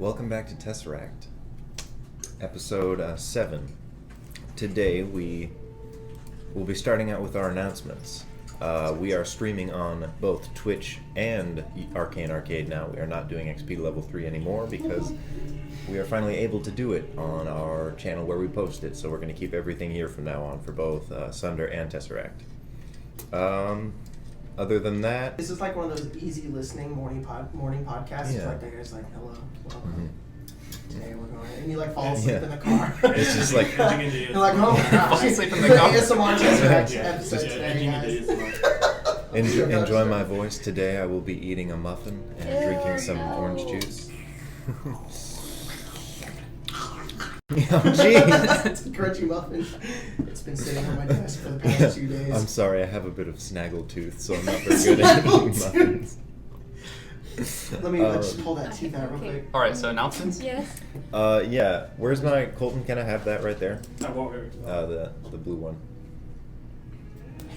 Welcome back to Tesseract, episode 7. Today we will be starting out with our announcements. We are streaming on both Twitch and Arcane Arcade now. We are not doing XP level 3 anymore because we are finally able to do it on our channel where we post it, so we're going to keep everything here from now on for both Sunder and Tesseract. Other than that... This is like one of those easy listening morning podcasts. Yeah. It's like there's like, hello, welcome. Mm-hmm. Today we're going, and you like fall asleep in the car. It's just like... You're like, oh my gosh. Fall asleep in the car. ASMR Tesseract Yeah. episode today, guys. Enjoy my voice. Today I will be eating a muffin and drinking some orange juice. Oh, jeez. It's a crunchy muffin. It's been sitting on my desk for the past 2 days. I'm sorry, I have a bit of snaggle tooth, so I'm not very good at eating muffins. Let me just pull that teeth out real quick. Alright, so announcements? Yes. Yeah. Where's my Colton? Can I have that right there? I The blue one.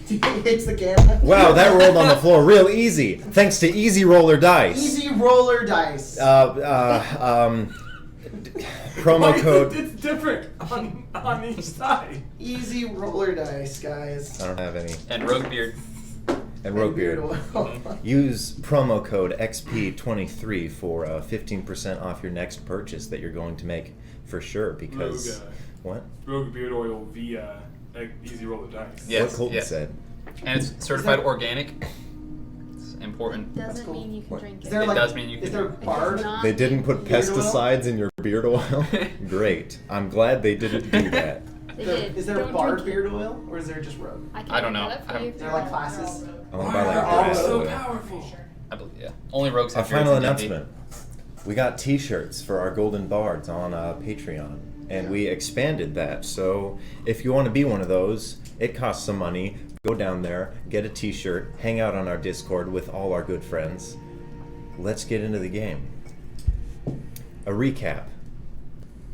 Hits the camera. Wow, that rolled on the floor real easy. Thanks to Easy Roller Dice. Easy roller dice. Promo code. It's different on each side. Easy roller dice, guys. I don't have any. And Roguebeard. And Roguebeard. oil. Use promo code XP23 for 15% off your next purchase that you're going to make for sure. Because what? Rogue beard oil via Easy Roller Dice. Yes, What Colton yes. said. And it's certified organic. It's important. Doesn't cool. mean you can What? drink Is it. there It like, does mean you is can there drink it. bard? It's not. They didn't put Beard oil? pesticides in your beard oil? Great. I'm glad they didn't do that. They did. Is there a Don't bard drink it. beard oil, or is there just rogue? I don't know. look that up for you. Is there like classes? I want to buy like Why are grass they so oil. powerful? I believe, yeah. Only rogues Our have beards final in D&D. announcement. We got t-shirts for our Golden Bards on Patreon. And we expanded that. So if you want to be one of those, it costs some money. Go down there, get a t-shirt, hang out on our Discord with all our good friends. Let's get into the game. A recap.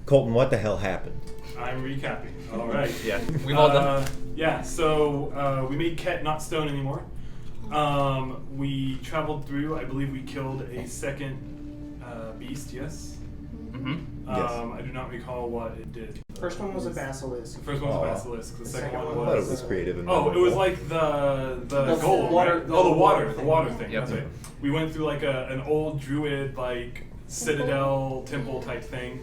Colton, what the hell happened? I'm recapping. All right. Yeah, we've all done it. Yeah, so we made Ket not stone anymore. We traveled through. I believe we killed a second beast. Yes. Mm-hmm. Yes. I do not recall what it did. First one was a basilisk. The first one was Aw. a basilisk. The second one I was. thought it was creative and Oh, it was memorable. like the The gold, water- right? the Oh, the water water thing. thing. Yep. That's right. We went through like an old druid like citadel temple type thing.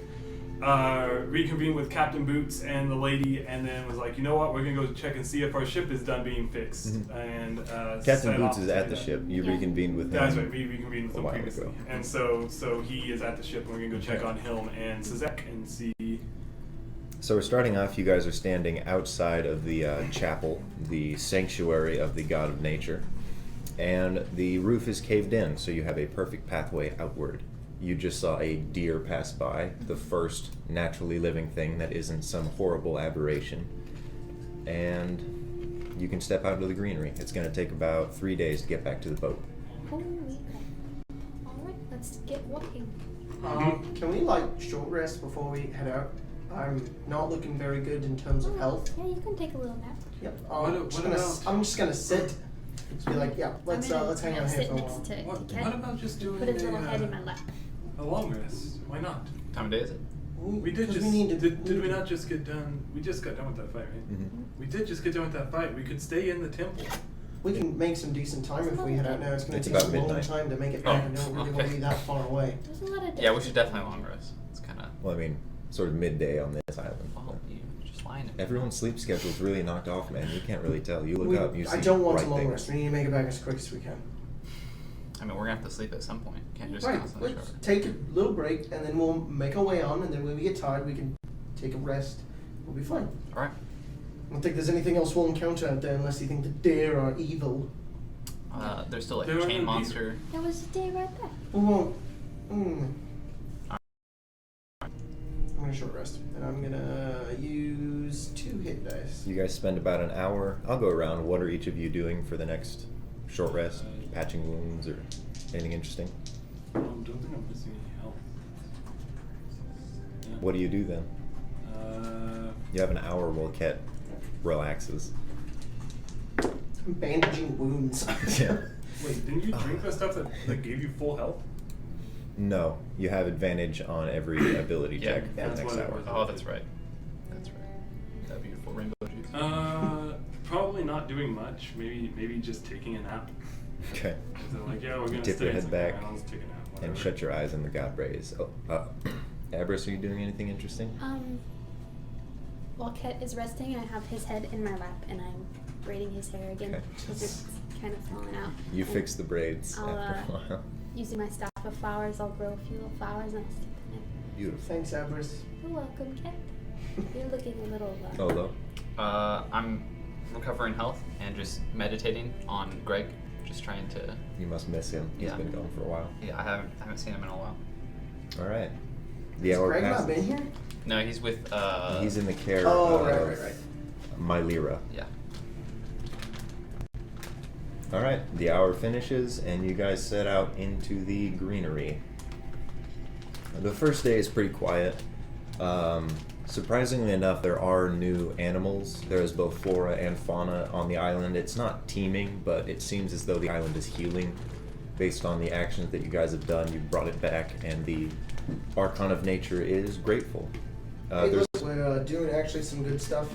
Reconvened with Captain Boots and the lady, and then was like, you know what? We're gonna go check and see if our ship is done being fixed. Mhm. And Captain set Boots off is to at do the that. ship. You Yeah. reconvened with him. That's right. We reconvened with a him while previously, ago. and so he is at the ship, and we're gonna go check on him and Sazek and see. So we're starting off, you guys are standing outside of the chapel, the sanctuary of the god of nature, and the roof is caved in, so you have a perfect pathway outward. You just saw a deer pass by, the first naturally living thing that isn't some horrible aberration, and you can step out into the greenery. It's going to take about 3 days to get back to the boat. Holy cow. Alright, let's get walking. Can we like short rest before we head out? I'm not looking very good in terms of health. Yeah, you can take a little nap. Yep. What I'm just gonna sit. Just be like, yeah, let's hang out here sit for a next while. to What Ken. about just doing Put his little head in my lap. a long rest? Why not? Time of day is it? We did 'Cause just. we need to, did we not just get done? We just got done with that fight, right? Mm-hmm. We did just get done with that fight. We could stay in the temple. We can make some decent time if we head out now. It's gonna It's take about a long midnight. time to make it Oh, back. I don't really want to okay. be that far away. There's a lot of Yeah, we should definitely long rest. It's kind of... Well, I mean, sort of midday on this island. Well, you're just lying to me. Everyone's sleep schedule's really knocked off, man. You can't really tell. You look up, you see I don't want bright to long things. rest. We need to make it back as quick as we can. I mean, we're going to have to sleep at some point. Can't just Right. constantly Let's shower. take a little break and then we'll make our way on. And then when we get tired, we can take a rest. We'll be fine. Alright. I don't think there's anything else we'll encounter out there unless you think the deer are evil. There's still like There a are chain no monster. There was a day right there. We won't. I'm gonna short rest, and I'm gonna use 2 hit dice. You guys spend about an hour. I'll go around. What are each of you doing for the next short rest? Patching wounds or anything interesting? Don't think I'm missing any health. Yeah. What do you do then? You have an hour while Ket relaxes. I'm bandaging wounds. Yeah. Wait, didn't you drink the stuff that gave you full health? No, you have advantage on every ability Yeah. check for Yeah, the that's next what it hour. was. Oh, that's right. That's right. That beautiful rainbow juice. Probably not doing much. Maybe just taking a nap. Okay. So like, yeah, we're gonna Dip stay your head somewhere, back I'll just take a nap. and whatever. shut your eyes in the god rays. Oh, Abris, are you doing anything interesting? While Ket is resting, I have his head in my lap and I'm braiding his hair again Okay. because it's kind of falling out. You And fix the braids I'll, after a while. Using my staff of flowers, I'll grow a few little flowers and I'll stick them in. Beautiful. Thanks, Abris. You're welcome, Ket. You're looking a little. Olo? I'm recovering health and just meditating on Greg. Just trying to. You must miss him. He's Yeah. been gone for a while. Yeah, I haven't seen him in a while. All right. The Has hour Greg not passes. been here? No, he's with. He's in the care Oh, of right. Mylera. Yeah. All right. The hour finishes, and you guys set out into the greenery. The first day is pretty quiet. Surprisingly enough, there are new animals. There is both flora and fauna on the island. It's not teeming, but it seems as though the island is healing based on the actions that you guys have done. You've brought it back, and the Archon of Nature is grateful. Hey, There's look, we're doing actually some good stuff.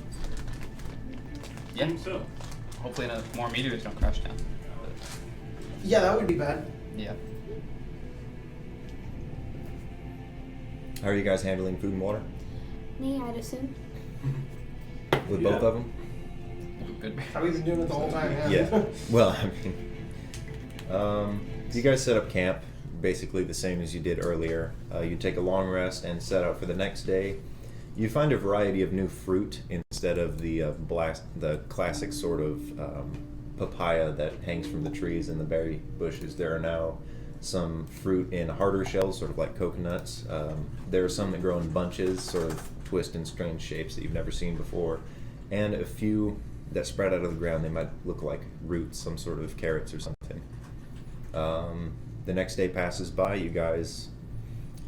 Yeah. So, Hopefully, more meteors don't crash down. But, Yeah, that would be bad. yeah. How are you guys handling food and water? Me, I'd assume. With Yeah. both of them? Good. Have we been doing it the whole time? Yeah. Well, I mean, you guys set up camp basically the same as you did earlier. You take a long rest and set out for the next day. You find a variety of new fruit instead of the classic sort of papaya that hangs from the trees and the berry bushes. There are now some fruit in harder shells, sort of like coconuts. There are some that grow in bunches, sort of twist in strange shapes that you've never seen before, and a few that spread out of the ground. They might look like roots, some sort of carrots or something. The next day passes by. You guys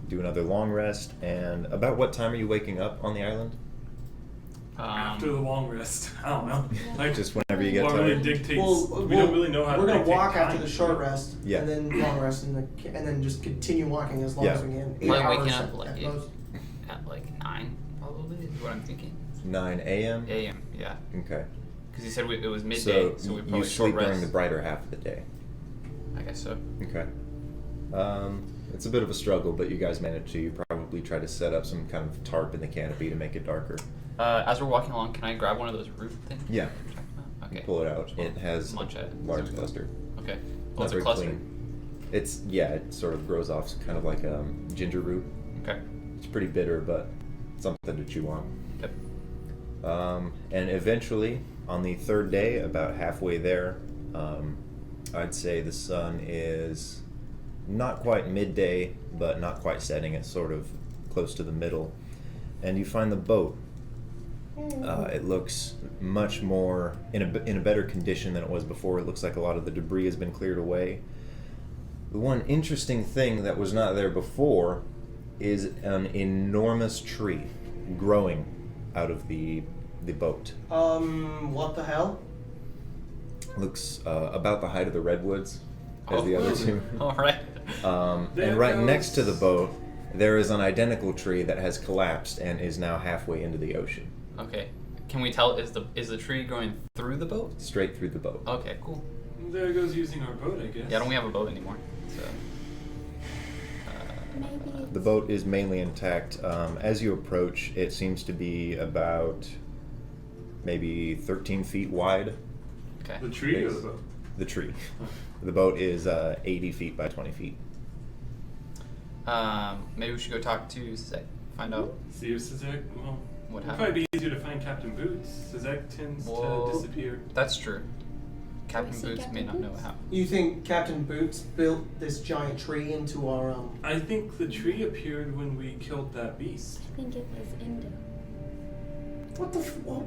do another long rest, and about what time are you waking up on the island? after the long rest, I don't know. Like, Just whenever you get what really tired. dictates. Well, we don't really know how to We're gonna dictate walk after time. the short rest, Yeah. and then long rest, and then just continue walking as long Yeah. as we can. 8 Like hours waking up at like most. at like 9 probably is what I'm thinking. 9 a.m. A.m. Yeah. Okay. Because he said it was midday, So, so we you probably short sleep during rest. the brighter half of the day. I guess so. Okay. It's a bit of a struggle, but you guys manage to. You probably try to set up some kind of tarp in the canopy to make it darker. As we're walking along, can I grab one of those root things? Yeah. Okay. Pull it out. Just It has munch at it. large cluster. Okay. Not Well, it's a very cluster. clean. It sort of grows off kind of like ginger root. Okay. It's pretty bitter, but something to chew on. Yep. And eventually, on the third day, about halfway there, I'd say the sun is not quite midday, but not quite setting. It's sort of close to the middle. And you find the boat. It looks much more in a better condition than it was before. It looks like a lot of the debris has been cleared away. The one interesting thing that was not there before is an enormous tree growing out of the boat. What the hell? Looks about the height of the redwoods as the other two. All right. There And right goes- next to the boat, there is an identical tree that has collapsed and is now halfway into the ocean, Okay. Can we tell is the tree going through the boat? straight through the boat. Okay. Cool. There goes using our boat, I guess. Yeah. Don't we have a boat anymore? So. Maybe The boat is mainly intact. As you approach, it seems to be about maybe 13 feet wide. Okay. The tree or the boat? The tree. The boat is 80 feet by 20 feet. Maybe we should go talk to Zek. Find out. See if Cezek. Well, What it'd happened? probably be easier to find Captain Boots. Cezek tends Whoa. to disappear. That's true. Captain see Boots may Captain not know Boots? what happened. You think Captain Boots built this giant tree into our I think the tree appeared when we killed that beast. I think it was Indo.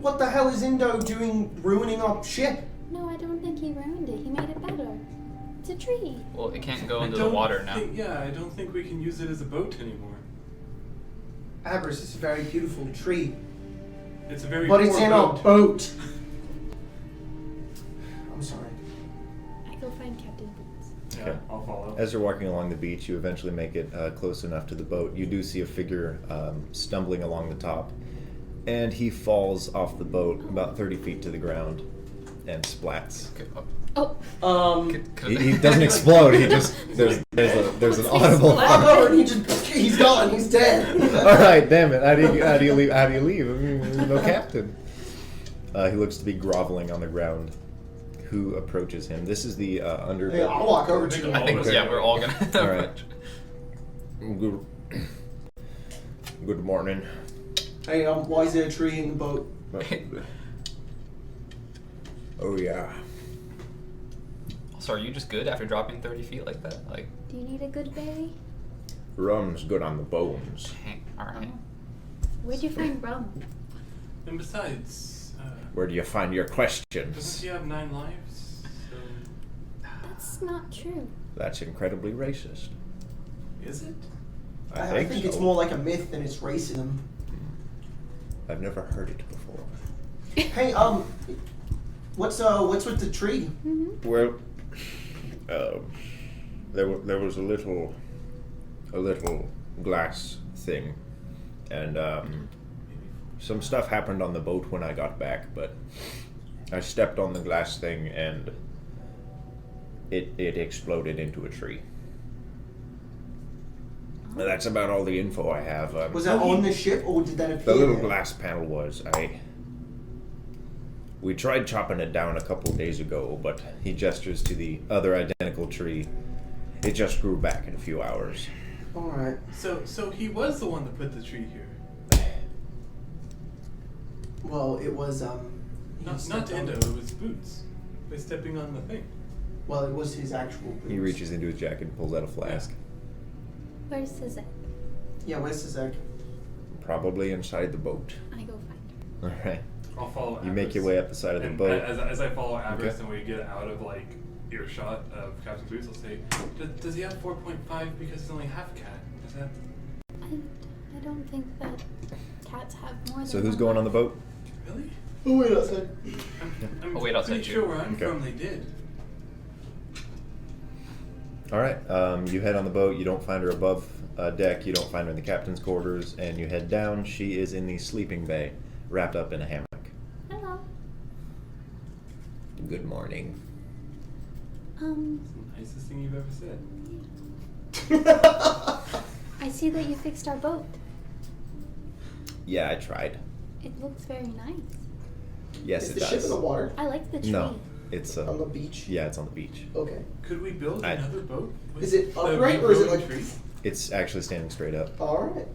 What the hell is Indo doing, ruining our ship? No, I don't think he ruined it. He made it better. It's a tree. Well, it can't go I into the don't water now. Yeah, I don't think we can use it as a boat anymore. Abris is a very beautiful tree, It's a very but it's poor in a boat. boat. I'm sorry. I go find Captain Boots. Yeah, Okay. I'll follow. As you're walking along the beach, you eventually make it close enough to the boat. You do see a figure stumbling along the top, and he falls off the boat about 30 feet to the ground and splats. Oh, He doesn't explode. He just there's an audible. Oh, he's gone. He's dead. All right, damn it! How do you leave? How do you leave? I mean, there's no captain. He looks to be groveling on the ground. Who approaches him? This is the under. Hey, I'll walk over to him. I think, Okay. yeah, we're all gonna. All right. Good morning. Hey, why is there a tree in the boat? Oh yeah. So are you just good after dropping 30 feet like that? Like, do you need a good berry? Rum's good on the bones. all right. Where'd you find rum? And besides, Where do you find your doesn't questions? she have 9 lives? So, That's not true. That's incredibly racist. is it? I think so. it's more like a myth than it's racism. I've never heard it before. Hey, what's with the tree? Mm-hmm. Well, there was a little glass thing, and some stuff happened on the boat when I got back, but I stepped on the glass thing and it exploded into a tree. That's about all the info I have. Was that on the ship, or did that appear? The little there? glass panel was. We tried chopping it down a couple of days ago, but he gestures to the other identical tree. It just grew back in a few hours. All right. So he was the one that put the tree here. Well, it was Not Endo, it was Boots. By stepping on the thing. Well, it was his actual boots. He reaches into his jacket and pulls out a flask. Where's Sizek? Yeah, where's Tesseract? Probably inside the boat. I go find her. Alright. I'll follow You make your Avarice. way up the side of the And boat. as I follow Avarice Okay. and we get out of like earshot of Captain Boots, I'll say, does he have 4.5 because he's only half cat? Is that? I don't think that cats have more than So who's one going on the life. boat? Really? Oh wait, outside. I'm Oh, wait, outside pretty too. sure where I'm Okay. from they did. Alright, you head on the boat. You don't find her above deck. You don't find her in the captain's quarters. And you head down. She is in the sleeping bay, wrapped up in a hammock. Hello. Good morning. It's the nicest thing you've ever said. I see that you fixed our boat. Yeah, I tried. It looks very nice. Yes, Is it the does. ship in the water? I like the tree. No, it's On the beach? yeah, it's on the beach. Okay. Could we build I- another boat? with Is it the upright or is it regrowing like? trees? It's actually standing straight up. All right.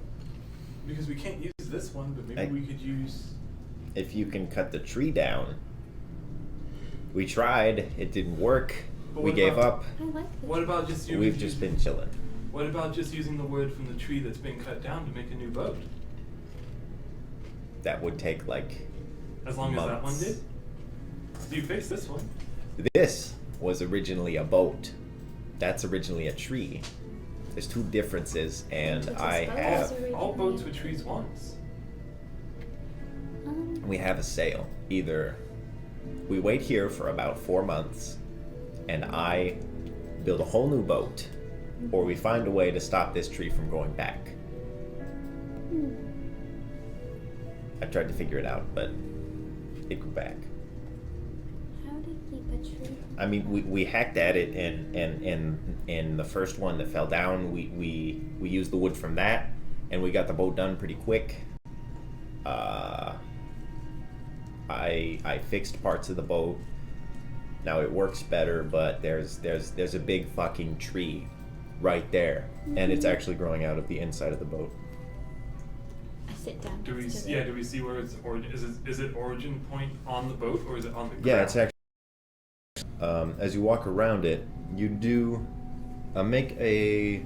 Because we can't use this one, but maybe I- we could use. If you can cut the tree down. We tried. It didn't work. But We what gave about- up. I like the What tree. about just you? We've just been chilling. What about just using the wood from the tree that's been cut down to make a new boat? That would take like As long as that one months. did. So you fixed this one. This was originally a boat. That's originally a tree. There's two differences, and Which is I both have originally- All boats with trees once. we have a sale. Either we wait here for about 4 months, and I build a whole new boat, or we find a way to stop this tree from going back. I tried to figure it out, but it grew back. How to keep a tree? I mean, we hacked at it, and the first one that fell down, we used the wood from that, and we got the boat done pretty quick. I fixed parts of the boat. Now it works better, but there's a big fucking tree right there, and it's actually growing out of the inside of the boat. I sit down. Do we? next to Yeah. it. Do we see where its origin? Is it origin point on the boat or is it on the ground? Yeah, it's actually. As you walk around it, you do make a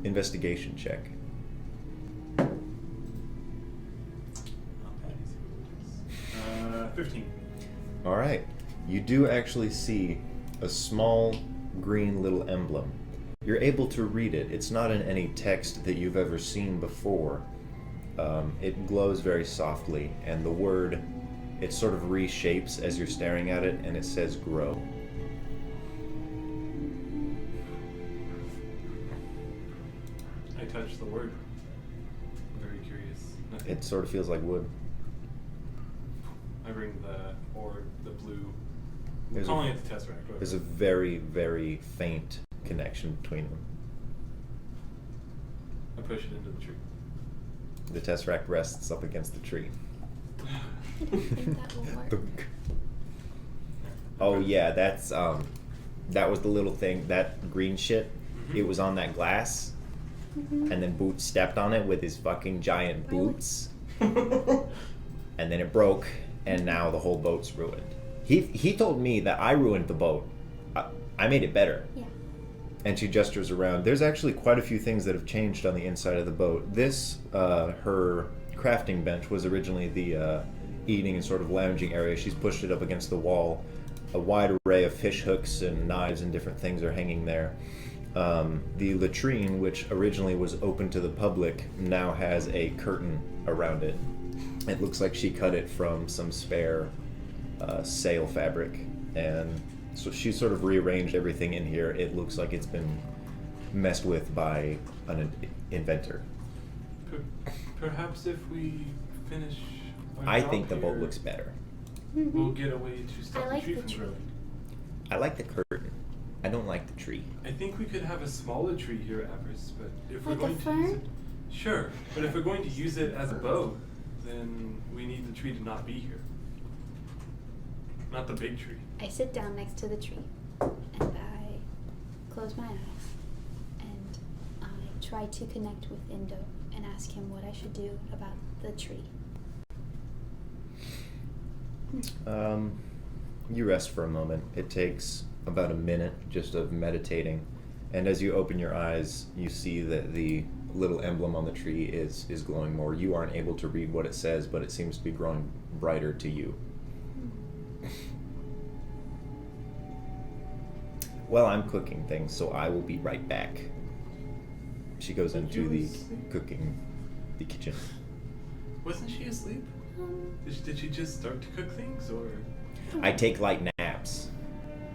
investigation check. 15. All right, you do actually see a small green little emblem. You're able to read it. It's not in any text that you've ever seen before. It glows very softly, and the word, it sort of reshapes as you're staring at it, and it says grow. I touch the word. I'm very curious. Nothing. It sort of feels like wood. I bring the blue. We're There's calling a- it the Tesseract. Whatever. There's a very, very faint connection between them. I push it into the tree. The Tesseract rests up against the tree. I don't think that will work. Thunk. Oh yeah, that's that was the little thing, that green shit. Mhm. It was on that glass, Mhm. and then Boots stepped on it with his fucking giant Why would- boots, and then it broke, and now the whole boat's ruined. He told me that I ruined the boat. I made it better. Yeah. And she gestures around. There's actually quite a few things that have changed on the inside of the boat. This, her crafting bench was originally the eating and sort of lounging area. She's pushed it up against the wall. A wide array of fish hooks and knives and different things are hanging there. The latrine, which originally was open to the public, now has a curtain around it. It looks like she cut it from some spare sail fabric, and so she sort of rearranged everything in here. It looks like it's been messed with by an inventor. Perhaps if we finish our I job think the boat here, looks better. we'll get a way to stop I the like tree the from tree. growing. I like the curtain. I don't like the tree. I think we could have a smaller tree here, Avarice, but if we're Like a going to use fern? it, sure. But if we're going to use it as a boat, then we need the tree to not be here. Not the big tree. I sit down next to the tree and I close my eyes and I try to connect with Indo and ask him what I should do about the tree. You rest for a moment. It takes about a minute just of meditating, and as you open your eyes, you see that the little emblem on the tree is glowing more. You aren't able to read what it says, but it seems to be growing brighter to you. Well, I'm cooking things, so I will be right back. She goes But into you the were asleep. the kitchen. Wasn't she asleep? Did she just start to cook things, or I take light naps.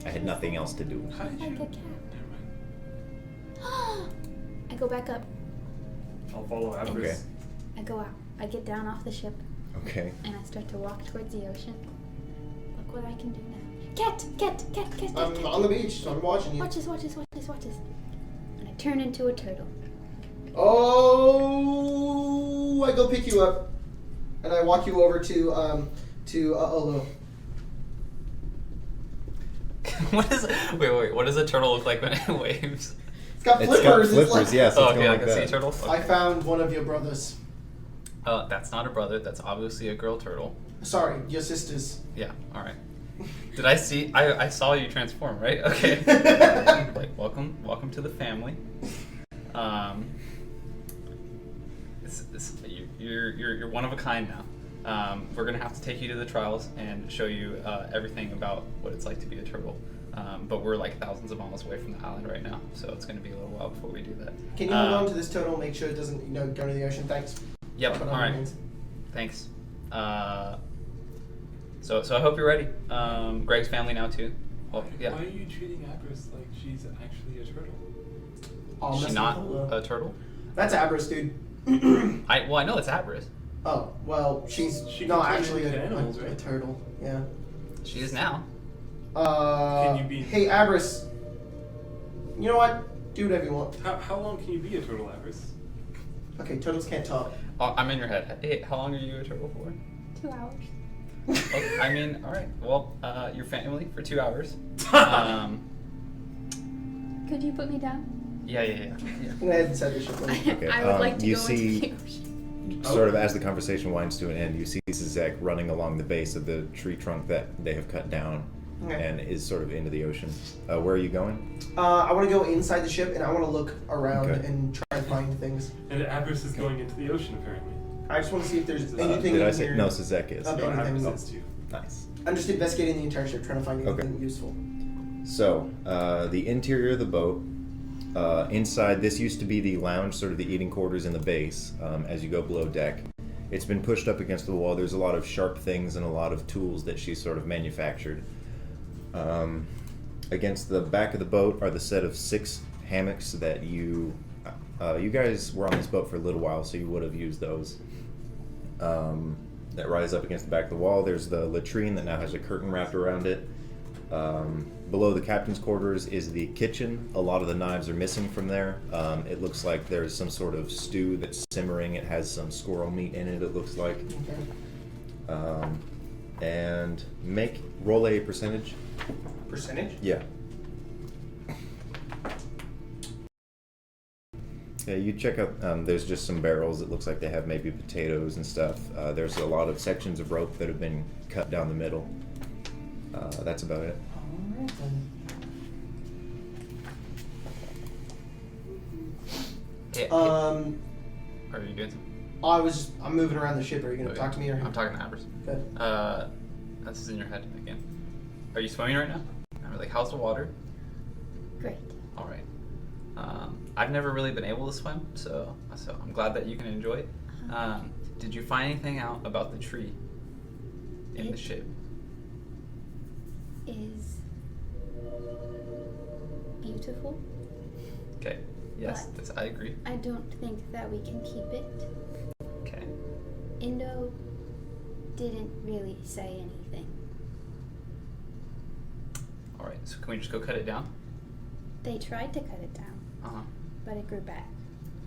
I had nothing else to do. how did Like you? a cat. Never mind. I go back up. I'll follow Avarice. I go out. I get down off the ship Okay. and I start to walk towards the ocean. Look what I can do now. Cat! Cat! Cat! Cat! Cat! I'm cat. on the beach, so I'm watching you. Watch this, watch this, watch this, watch this. And I turn into a turtle. Oh, I go pick you up, and I walk you over to Olo. What is? Wait. What does a turtle look like when it waves? It's got It's flippers. got flippers, like, yes. Oh, it's okay, going like a sea that. turtle. I Okay. found one of your brothers. That's not a brother. That's obviously a girl turtle. Sorry, your sisters. Yeah. All right. Did I see? I saw you transform, right? Okay. Like welcome to the family. You're one of a kind now. We're gonna have to take you to the trials and show you everything about what it's like to be a turtle. But we're like thousands of miles away from the island right now, so it's gonna be a little while before we do that. Can you hold on to this turtle? Make sure it doesn't, go into the ocean. Thanks. Yep. Put it All on your right. hands. Thanks. So I hope you're ready. Greg's family now too. Well, yeah. Why are you treating Avarice like she's actually a turtle? I'll Is mess she with not Olo. a turtle? That's Abras, dude. I know it's Abris. Oh, well, she's She not can turn actually into a animals, a right? turtle. Yeah. She is now. Can you be- Hey, Abras. You know what? Do whatever you want. How long can you be a turtle, Avarice? Okay, turtles can't talk. Oh, I'm in your head. Hey, how long are you a turtle for? 2 hours. Oh, I mean, all right. Well, your family for 2 hours. Could you put me down? Yeah. Go ahead and set this shit for me. Okay, I would like to you go see- into the ocean. Sort of as the conversation winds to an end, you see Zizek running along the base of the tree trunk that they have cut down, Okay. and is sort of into the ocean. Where are you going? I want to go inside the ship and I want to look around Okay. and try and find things. And Avarice is going into the ocean, apparently. I just want to see if there's Did anything Did in I say here. no? Zizek is. Okay. No, anything Avarice else? is too. Nice. I'm just investigating the entire ship, trying to find anything Okay. useful. So, the interior of the boat, inside, this used to be the lounge, sort of the eating quarters in the base, as you go below deck. It's been pushed up against the wall. There's a lot of sharp things and a lot of tools that she sort of manufactured. Against the back of the boat are the set of 6 hammocks that you You guys were on this boat for a little while, so you would have used those. That rise up against the back of the wall. There's the latrine that now has a curtain wrapped around it. Below the captain's quarters is the kitchen. A lot of the knives are missing from there. It looks like there's some sort of stew that's simmering. It has some squirrel meat in it, it looks like. Okay. And roll a percentage. Percentage? Yeah. Yeah, you check out, there's just some barrels. It looks like they have maybe potatoes and stuff. There's a lot of sections of rope that have been cut down the middle. That's about it. Alright then. Hey, Are you doing something? I'm moving around the ship. Are you gonna Okay. talk to me or? I'm talking to Abers. Good. This is in your head again. Are you swimming right now? I'm like, how's the water? Great. All right. I've never really been able to swim, so I'm glad that you can enjoy it. Did you find anything out about the tree in the ship? Is beautiful. Okay. Yes, But- I agree. I don't think that we can keep it. Okay. Indo didn't really say anything. All right. So can we just go cut it down? They tried to cut it down, Uh-huh. but it grew back.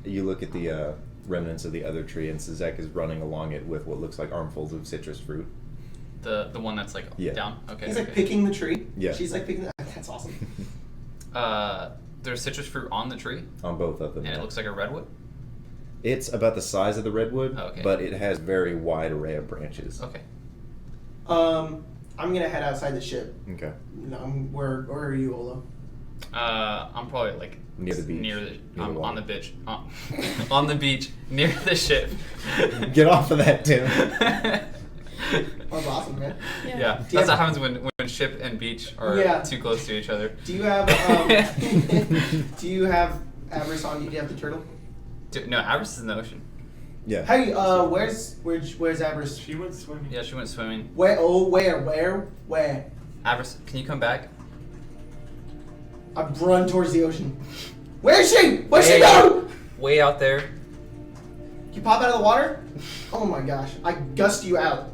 You look at the remnants of the other tree, and Sazek is running along it with what looks like armfuls of citrus fruit. The one that's like Yeah. down. Okay. He's okay. like picking the tree. Yeah. She's like picking. That's awesome. There's citrus fruit on the tree, On both of them. and yeah. it looks like a redwood. It's about the size of the redwood, Oh, okay. but it has very wide array of branches. Okay. I'm gonna head outside the ship. Okay. No, where are you, Olo? I'm probably like Near the beach. Near Near the on water. the beach. On the beach near the ship. Get off of that, Tim. That's awesome, man. Yeah, Do you that's have- what happens when ship and beach are Yeah. too close to each other. Do you have do you have Avarice on you? Do you have the turtle? No, Avarice is in the ocean. Yeah. Hey, where's Avarice? She went swimming. Yeah, she went swimming. Where? Oh, where? Avarice, can you come back? I run towards the ocean. Where is she? Where's she Hey. go? Way out there. You pop out of the water? Oh my gosh! I gust you out.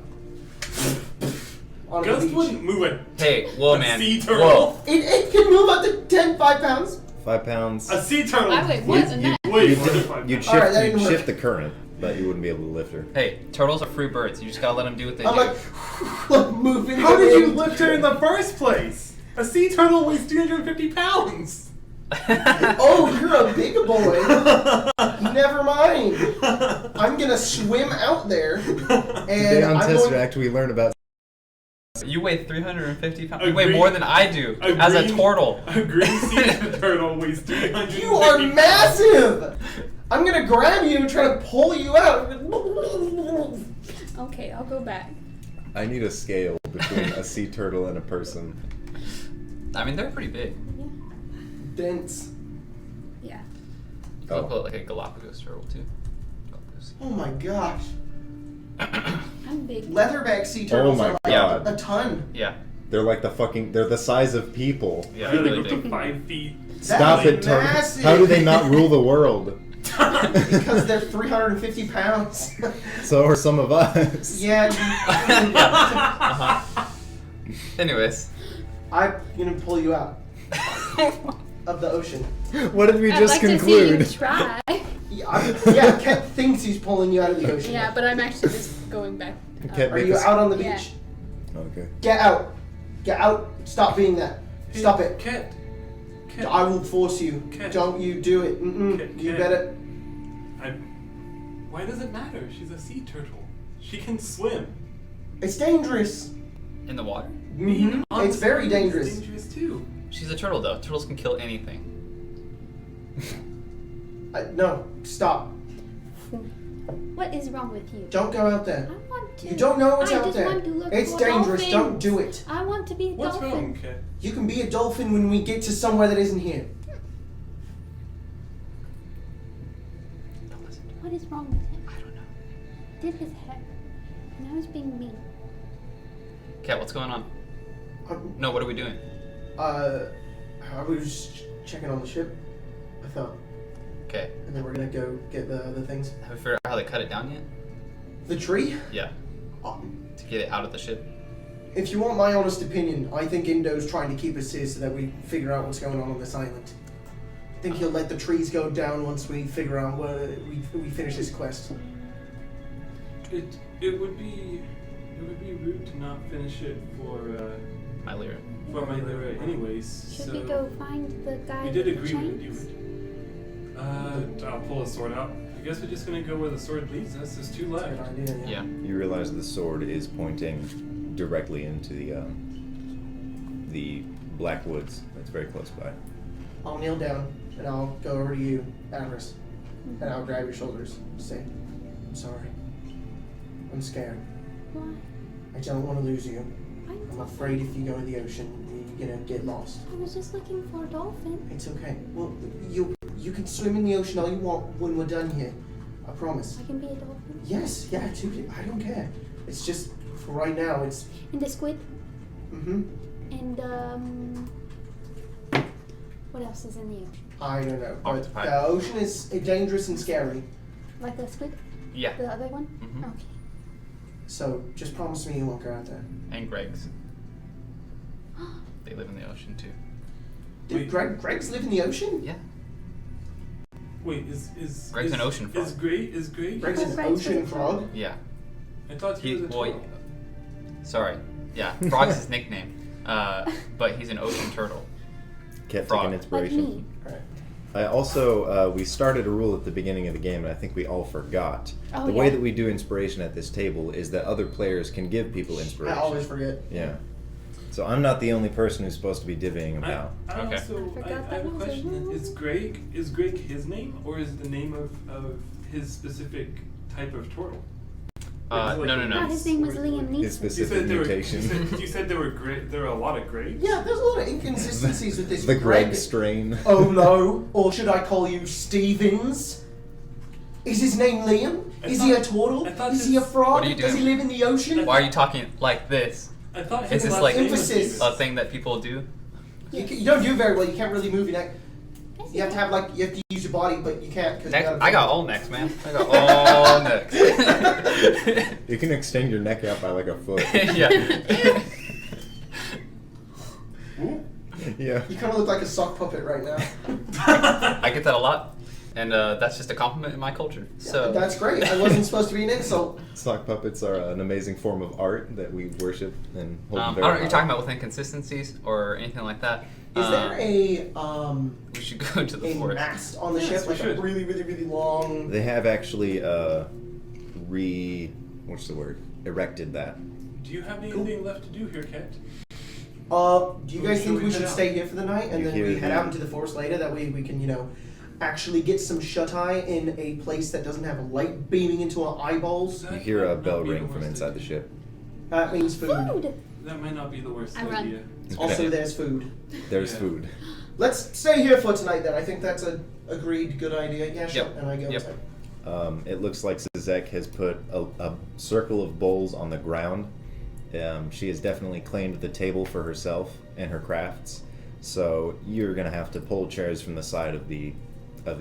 On the Gust beach. wouldn't move it. Hey, whoa, A man. sea turtle? Whoa. It can move up to 5 pounds. 5 pounds. A sea turtle. I weigh more than that. Wait, You'd, more than 5 you'd pounds. shift, Alright, that you'd didn't work. shift the current, but you wouldn't be able to lift her. Hey, turtles are free birds. You just gotta let them do what they I'm do. like moving. How the did you wind. lift her in the first place? A sea turtle weighs 350 pounds. Oh, you're a big boy. Never mind. I'm gonna swim out there, Today and on I'm going. Tesseract, we learn about. You weigh 350 pounds. You weigh Agreed. more than I do as a turtle. A green sea turtle weighs 350 You are massive. I'm gonna grab you and try to pull you out. Okay, I'll go back. I need a scale between a sea turtle and a person. I mean, they're pretty big. Dense. Yeah. I'll Oh. put like a Galapagos turtle too. Galapagos. Oh my gosh. I'm big. Leatherback sea turtles Oh my are like God. a ton. Yeah. They're like they're the size of people. Yeah, How do they really go up to big. 5 feet? Stop That it, is turtle. massive. How do they not rule the world? Because they're 350 pounds. So are some of us. Yeah. Uh-huh. Anyways. I'm gonna pull you out of the ocean. What did we I'd just like conclude? to see you try. Yeah, Ket thinks he's pulling you out of the ocean. Yeah, but I'm actually just going back. Ket- Are you out on the beach? Yeah. Okay. Get out. Get out. Stop being that. Stop it. Ket. I will force you. Ket. Don't you do it. Ket, You Ket. better. Why does it matter? She's a sea turtle. She can swim. It's dangerous. In the water? Mhm. On It's very land dangerous. is dangerous too. She's a turtle though. Turtles can kill anything. No, stop. What is wrong with you? Don't go out there. I want to. You don't know what's I out just there. want to look It's for dangerous. dolphins. Don't do it. I want to be a What's dolphin. wrong, Ket? You can be a dolphin when we get to somewhere that isn't here. Don't listen to What is wrong with him? I don't know. Did his hair. Now he's being mean. Kat, what's going on? Um, No, what are we doing? I was checking on the ship. I thought Okay. and then we're gonna go get the other things. Have we figured out how they cut it down yet? The tree? Yeah. To get it out of the ship. If you want my honest opinion, I think Indo's trying to keep us here so that we figure out what's going on this island. I think he'll let the trees go down once we figure out where we finish this quest. It would be rude to not finish it for My lyra. my lyra anyways. Should so we go find the guy we did with the agree with you. chains? I'll pull a sword out. I guess we're just gonna go where the sword leads us. There's two That's a left. good idea, Yeah. You realize the sword is pointing directly into the black woods that's very close by. I'll kneel down and I'll go over to you, Avarice, and I'll grab your shoulders and say, I'm sorry. I'm scared. Why? I don't want to lose you. I'm I'm afraid if you go to the ocean, you're gonna get lost. I was just looking for a dolphin. It's okay. Well, you can swim in the ocean all you want when we're done here. I promise. I can be a dolphin. Yes, yeah, I don't care. It's just for right now. It's And the squid. mm-hmm. And what else is in the ocean? I don't know, but Octopi. the ocean is dangerous and scary. Like the squid? Yeah. The other one? Mhm. Okay. So just promise me you won't go out there. And Greg's. They live in the ocean too. Did Greg's live in the ocean? Yeah. Wait, is Greg's an ocean frog. Is Greg? Greg's an Greg's ocean a frog. Yeah. I thought he was a turtle. Sorry. Yeah. Frog's his nickname. But he's an ocean turtle. Kept Frog. taking Like inspiration. me. Alright. I also, we started a rule at the beginning of the game, and I think we all forgot. Oh, The way yeah. that we do inspiration at this table is that other players can give people I inspiration. always forget. Yeah. So I'm not the only person who's supposed to be divvying them I out. Okay. also I forgot I that have a was a question. rule. Is Greg his name, or is it the name of his specific type of turtle? No. No, his name was Liam His Neeson. You specific said there were mutation. you said there were a lot of Gregs. Yeah, there's a lot of inconsistencies with this. The Greg strain. Oh no, or should I call you Stevens? Is his name Liam? I Is he a thought- turtle? I thought Is he a his- frog? What are you Does he doing? live in the ocean? Why are you talking like this? I thought Is his this last like name was Emphasis. Stevens. a thing that people do? You don't do very well. You can't really move your neck. You have to have you have to use your body, but you can't because I got all necks, man. I got all necks. You can extend your neck out by like a foot. Yeah. Yeah. You kind of look like a sock puppet right now. I get that a lot, and that's just a compliment in my culture. So That's great. I wasn't supposed to be an insult. Sock puppets are an amazing form of art that we worship and hold I very don't know what high. you're talking about with inconsistencies or anything like that. Is there a We should go to the forest. mast on the Yes, ship, we like a should. really, really, really long? They have actually what's the word? Erected that. Do you have anything left to do here, Kat? Do you guys Should think we we head should out? stay here for the night and You then hear we head the- out into the forest later? That way we can, actually get some shut eye in a place that doesn't have a light beaming into our eyeballs. You hear a That bell might be ring the from worst inside the idea. ship. That means food. Food! That might not be the worst I run. idea. Also, there's food. There's Yeah. food. Let's stay here for tonight then. I think that's a agreed good idea. Yeah, sure. Yep. And I go Yep. inside. It looks like Zizek has put a circle of bowls on the ground. She has definitely claimed the table for herself and her crafts. So you're gonna have to pull chairs from the side of the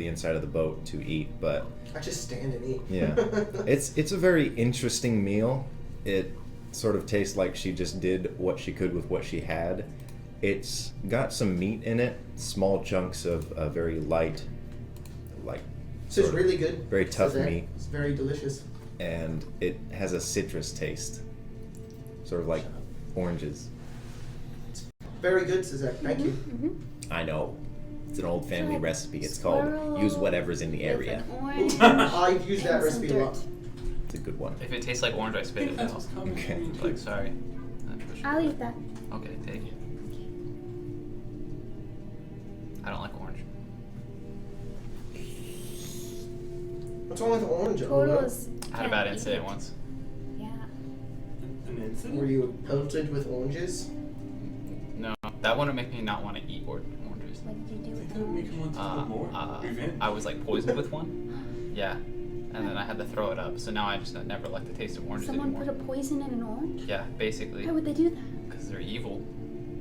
inside of the boat to eat. But I just stand and eat. yeah, it's a very interesting meal. It sort of tastes like she just did what she could with what she had. It's got some meat in it, small chunks of a very light, like So it's sort of really good. very tough Says that. meat. It's very delicious. And it has a citrus taste, sort of like oranges. Very good, Suzette. Thank you. Mm-hmm. I know. It's an old family Like recipe. It's squirrel called use whatever's in the with area. an orange I've used that and some recipe a lot. dirt. It's a good one. If it tastes like orange, I I spit think it that's out. what's coming Okay. to me, too. Like, sorry. I'll eat that. Okay, take it. I don't like orange. What's wrong with orange? Turtles. I had a bad incident once. Yeah. An incident? Were you pelted with oranges? No, that wouldn't make me not want to eat oranges. What did you do I with think we the can want to Uh, do more. Revenge. I was like poisoned with one. Yeah, and then I had to throw it up. So now I just never like the taste of oranges Someone anymore. put a poison in an orange? Yeah, basically, Why would they do that? because they're evil.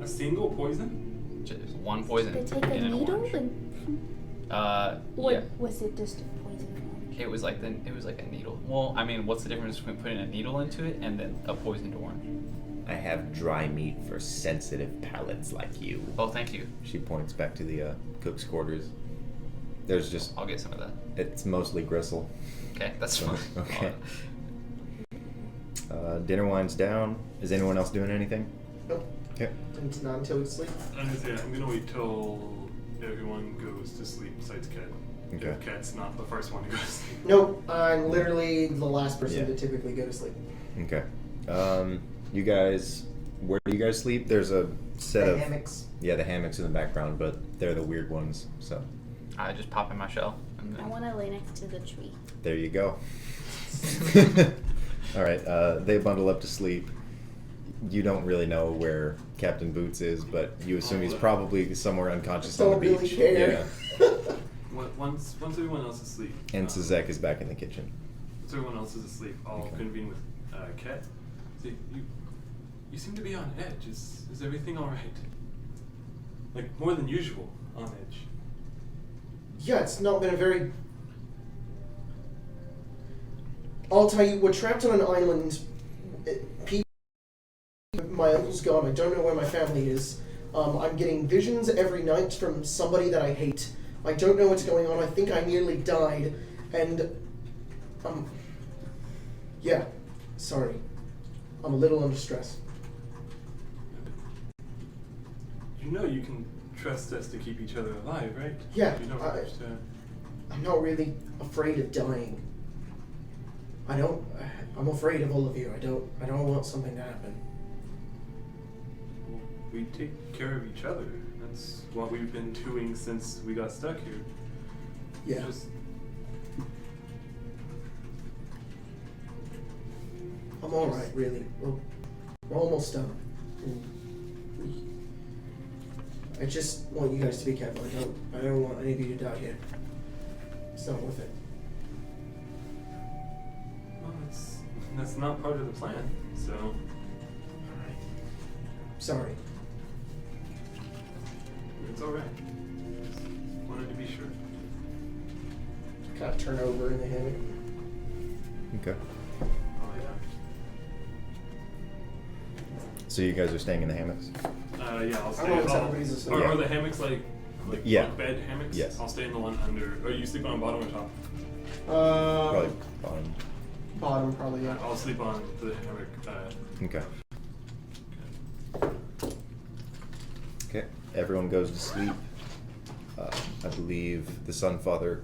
A single poison? Just one poison They take a in an needle orange. and What Yeah. Was it just a poison orange? It was like a needle. Well, I mean, what's the difference between putting a needle into it and then a poisoned orange? I have dry meat for sensitive palates like you. Oh, thank you. She points back to the cook's quarters. There's just, I'll get some of that. it's mostly gristle. Okay, that's So, fine. okay. Dinner winds down. Is anyone else doing anything? Nope. Okay. It's not until we sleep. I'm gonna wait till everyone goes to sleep besides Cat. Okay. If Cat's not the first one to go to sleep. Nope. I'm literally the last person Yeah. to typically go to sleep. Okay. You guys, where do you guys sleep? There's a set The of hammocks. Yeah, the hammocks in the background, but they're the weird ones. So I just pop in my shell. And I then... want to lay next to the tree. there you go. All right. They bundle up to sleep. You don't really know where Captain Boots is, but you assume he's probably somewhere unconscious on the Don't really beach. care. Yeah. Once everyone else is asleep. And Sazek is back in the kitchen. Once everyone else is asleep, I'll Okay. convene with Cat. See, you seem to be on edge. Is everything all right? Like more than usual on edge. Yeah, it's not been a very. I'll tell you, we're trapped on an island. My uncle's gone. I don't know where my family is. I'm getting visions every night from somebody that I hate. I don't know what's going on. I think I nearly died. And, yeah. Sorry. I'm a little under stress. You know you can trust us to keep each other alive, right? Yeah, You don't I- have to. I'm not really afraid of dying. I'm afraid of all of you. I don't want something to happen. We take care of each other. That's what we've been doing since we got stuck here. Yeah. Just I'm alright, really. We're almost done. I just want you guys to be careful. I don't want any of you to die here. It's not worth it. well, that's not part of the plan. So Alright. Sorry. it's all right. Just wanted to be sure. Kind of turn over in the hammock. Okay. Oh yeah. So you guys are staying in the hammocks? Yeah, I'll I stay. don't know if everybody's asleep. Are the hammocks like Yeah. bunk bed hammocks? Yes. I'll stay in the one under. Or you sleep on bottom or top? Probably bottom. Bottom, probably, yeah. I'll sleep on the hammock. Okay. Okay. Everyone goes to sleep. I believe the Sun Father,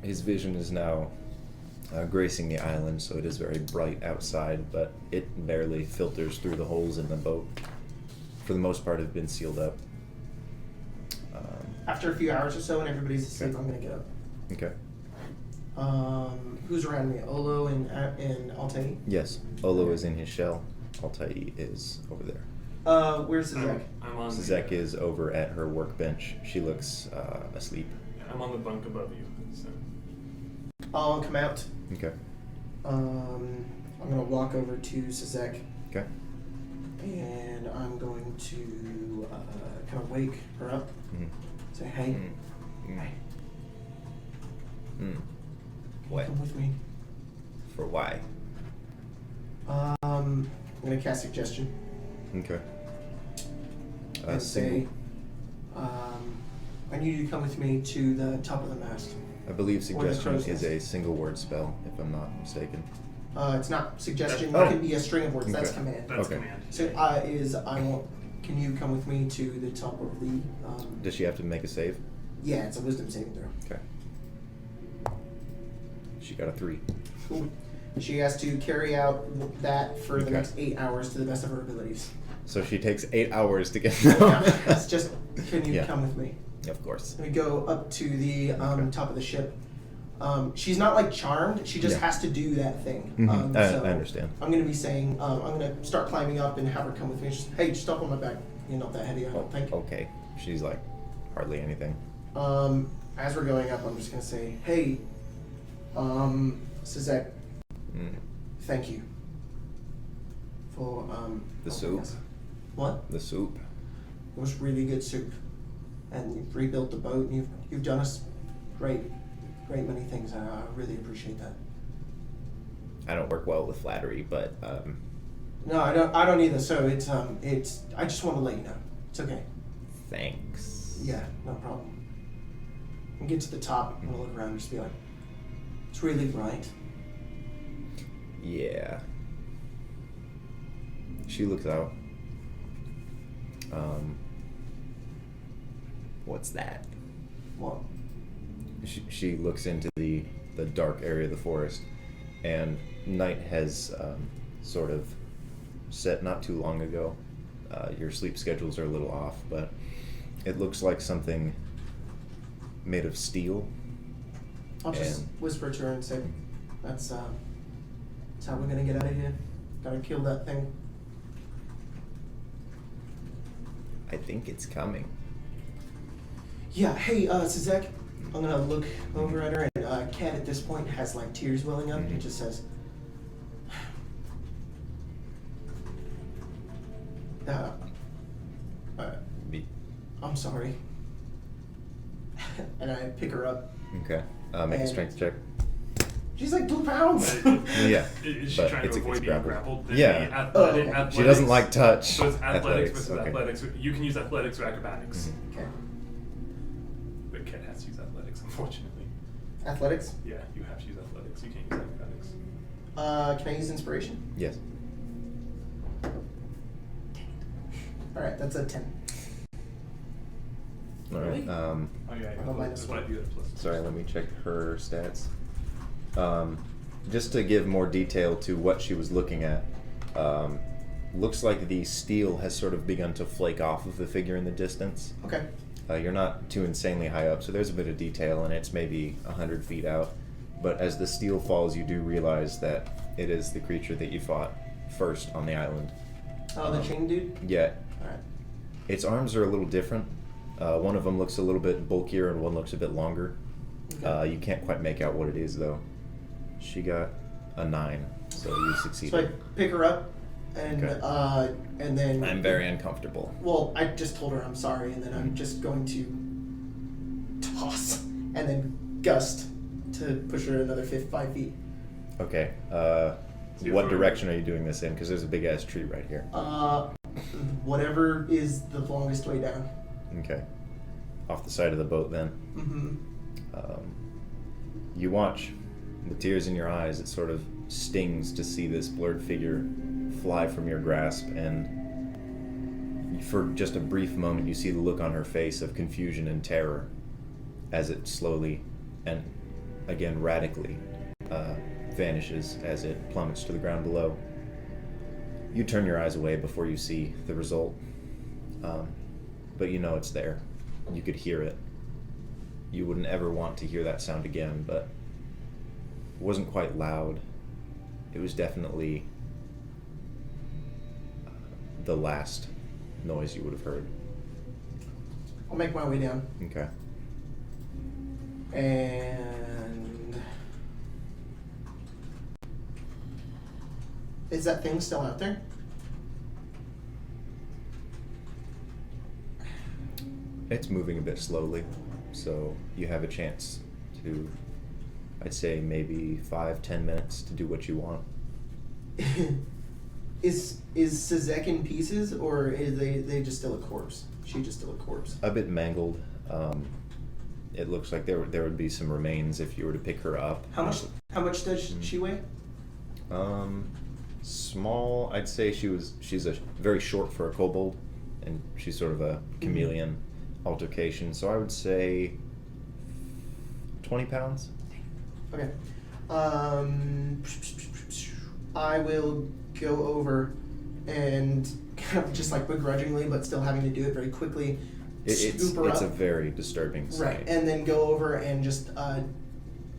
his vision is now gracing the island, so it is very bright outside, but it barely filters through the holes in the boat. For the most part, have been sealed up. After a few hours or so and everybody's asleep, Okay. I'm gonna get up. Okay. Who's around me? Olo and Altair? Yes. Olo is in his shell. Altai is over there. Where's Zach? I'm on. Sazek is over at her workbench. She looks asleep. I'm on the bunk above you. So. I'll come out. Okay. I'm gonna walk over to Sazek Okay. and I'm going to kind of wake her up. Mm-hmm. Say, hey, Mm. what? Come with me. For why? I'm gonna cast suggestion Okay. and say, I need you to come with me to the top of the mast. I believe Or the suggestion crow's is nest. a single word spell, if I'm not mistaken. It's not suggestion. Oh. It can be a string of words. That's Okay. command. That's Okay. command. So I want. Can you come with me to the top of the? Does she have to make a save? Yeah, it's a wisdom saving throw. Okay. She got a 3. Cool. She has to carry out that for the Okay. next 8 hours to the best of her abilities. So she takes 8 hours to get. It's just, can you Yeah. come with me? Of course. We go up to the Okay. top of the ship. She's not like charmed. She just Yeah. has to do that thing. Mhm. I So understand. I'm gonna be saying, I'm gonna start climbing up and have her come with me. Just, hey, just up on my back. You're not that heavy, I don't think. Okay. She's like hardly anything. As we're going up, I'm just gonna say, hey, Sazek, Mm. thank you for The helping soup? us. What? The soup. It was really good soup. and you've rebuilt the boat, and you've done us great many things. I really appreciate that. I don't work well with flattery, but No, I don't either. So it's I just want to let you know. It's okay. thanks. Yeah, no problem. And get to the top, and look around, and just be like, it's really bright. Yeah. She looks out. What's that? What? She looks into the dark area of the forest, and night has sort of set not too long ago. Your sleep schedules are a little off, but it looks like something made of steel. I'll just whisper to her and say, that's how we're gonna get out of here. Gotta kill that thing. I think it's coming. Yeah, hey, Suzek, I'm gonna look over at her, and Kat at this point has like tears welling up. Mhm. It just says, Be- I'm sorry. And I pick her up. Okay. Make a And- strength check. She's like 2 pounds. Yeah. Is she but trying to avoid being grappled. grappled? Then Yeah. the Okay. athletics- She doesn't like touch. So it's athletics versus okay. athletics. You can use athletics or acrobatics. Mhm. Okay. But Ken has to use athletics, unfortunately. Athletics. Yeah, you have to use athletics. You can't use acrobatics. Can I use inspiration? Yes. All right, that's a 10. All right. Really? Oh yeah, Oh, minus that's why you had plus. Sorry, let me check her stats. Just to give more detail to what she was looking at, looks like the steel has sort of begun to flake off of the figure in the distance. Okay. You're not too insanely high up, so there's a bit of detail, and it's maybe 100 feet out. But as the steel falls, you do realize that it is the creature that you fought first on the island. Oh, the chain dude? Yeah, All right. its arms are a little different. One of them looks a little bit bulkier, and one looks a bit longer. Okay. You can't quite make out what it is, though. She got a 9, so you succeeded. So I pick her up, and Okay. and then I'm very uncomfortable. Well, I just told her I'm sorry, and then I'm just going to toss and then gust to push her another 5 feet. Okay. you What throw- direction are you doing this in? Because there's a big ass tree right here. Whatever is the longest way down. Okay. Off the side of the boat, then. Mm-hmm. You watch, with tears in your eyes. It sort of stings to see this blurred figure fly from your grasp, and for just a brief moment, you see the look on her face of confusion and terror as it slowly and again radically vanishes as it plummets to the ground below. You turn your eyes away before you see the result, but you know it's there. You could hear it. You wouldn't ever want to hear that sound again, but it wasn't quite loud. It was definitely the last noise you would have heard. I'll make my way down. Okay. And is that thing still out there? It's moving a bit slowly, so you have a chance to, I'd say, maybe 5-10 minutes to do what you want. Is Sazek in pieces, or is they just still a corpse? She just still a corpse? A bit mangled. It looks like there would be some remains if you were to pick her up. How much does she weigh? Small. I'd say she's a very short for a kobold, and she's sort of a chameleon altercation. So I would say 20 pounds. Okay. I will go over and kind of just like begrudgingly, but still having to do it very quickly. It's scoop her a up. very disturbing sight. Right, and then go over and just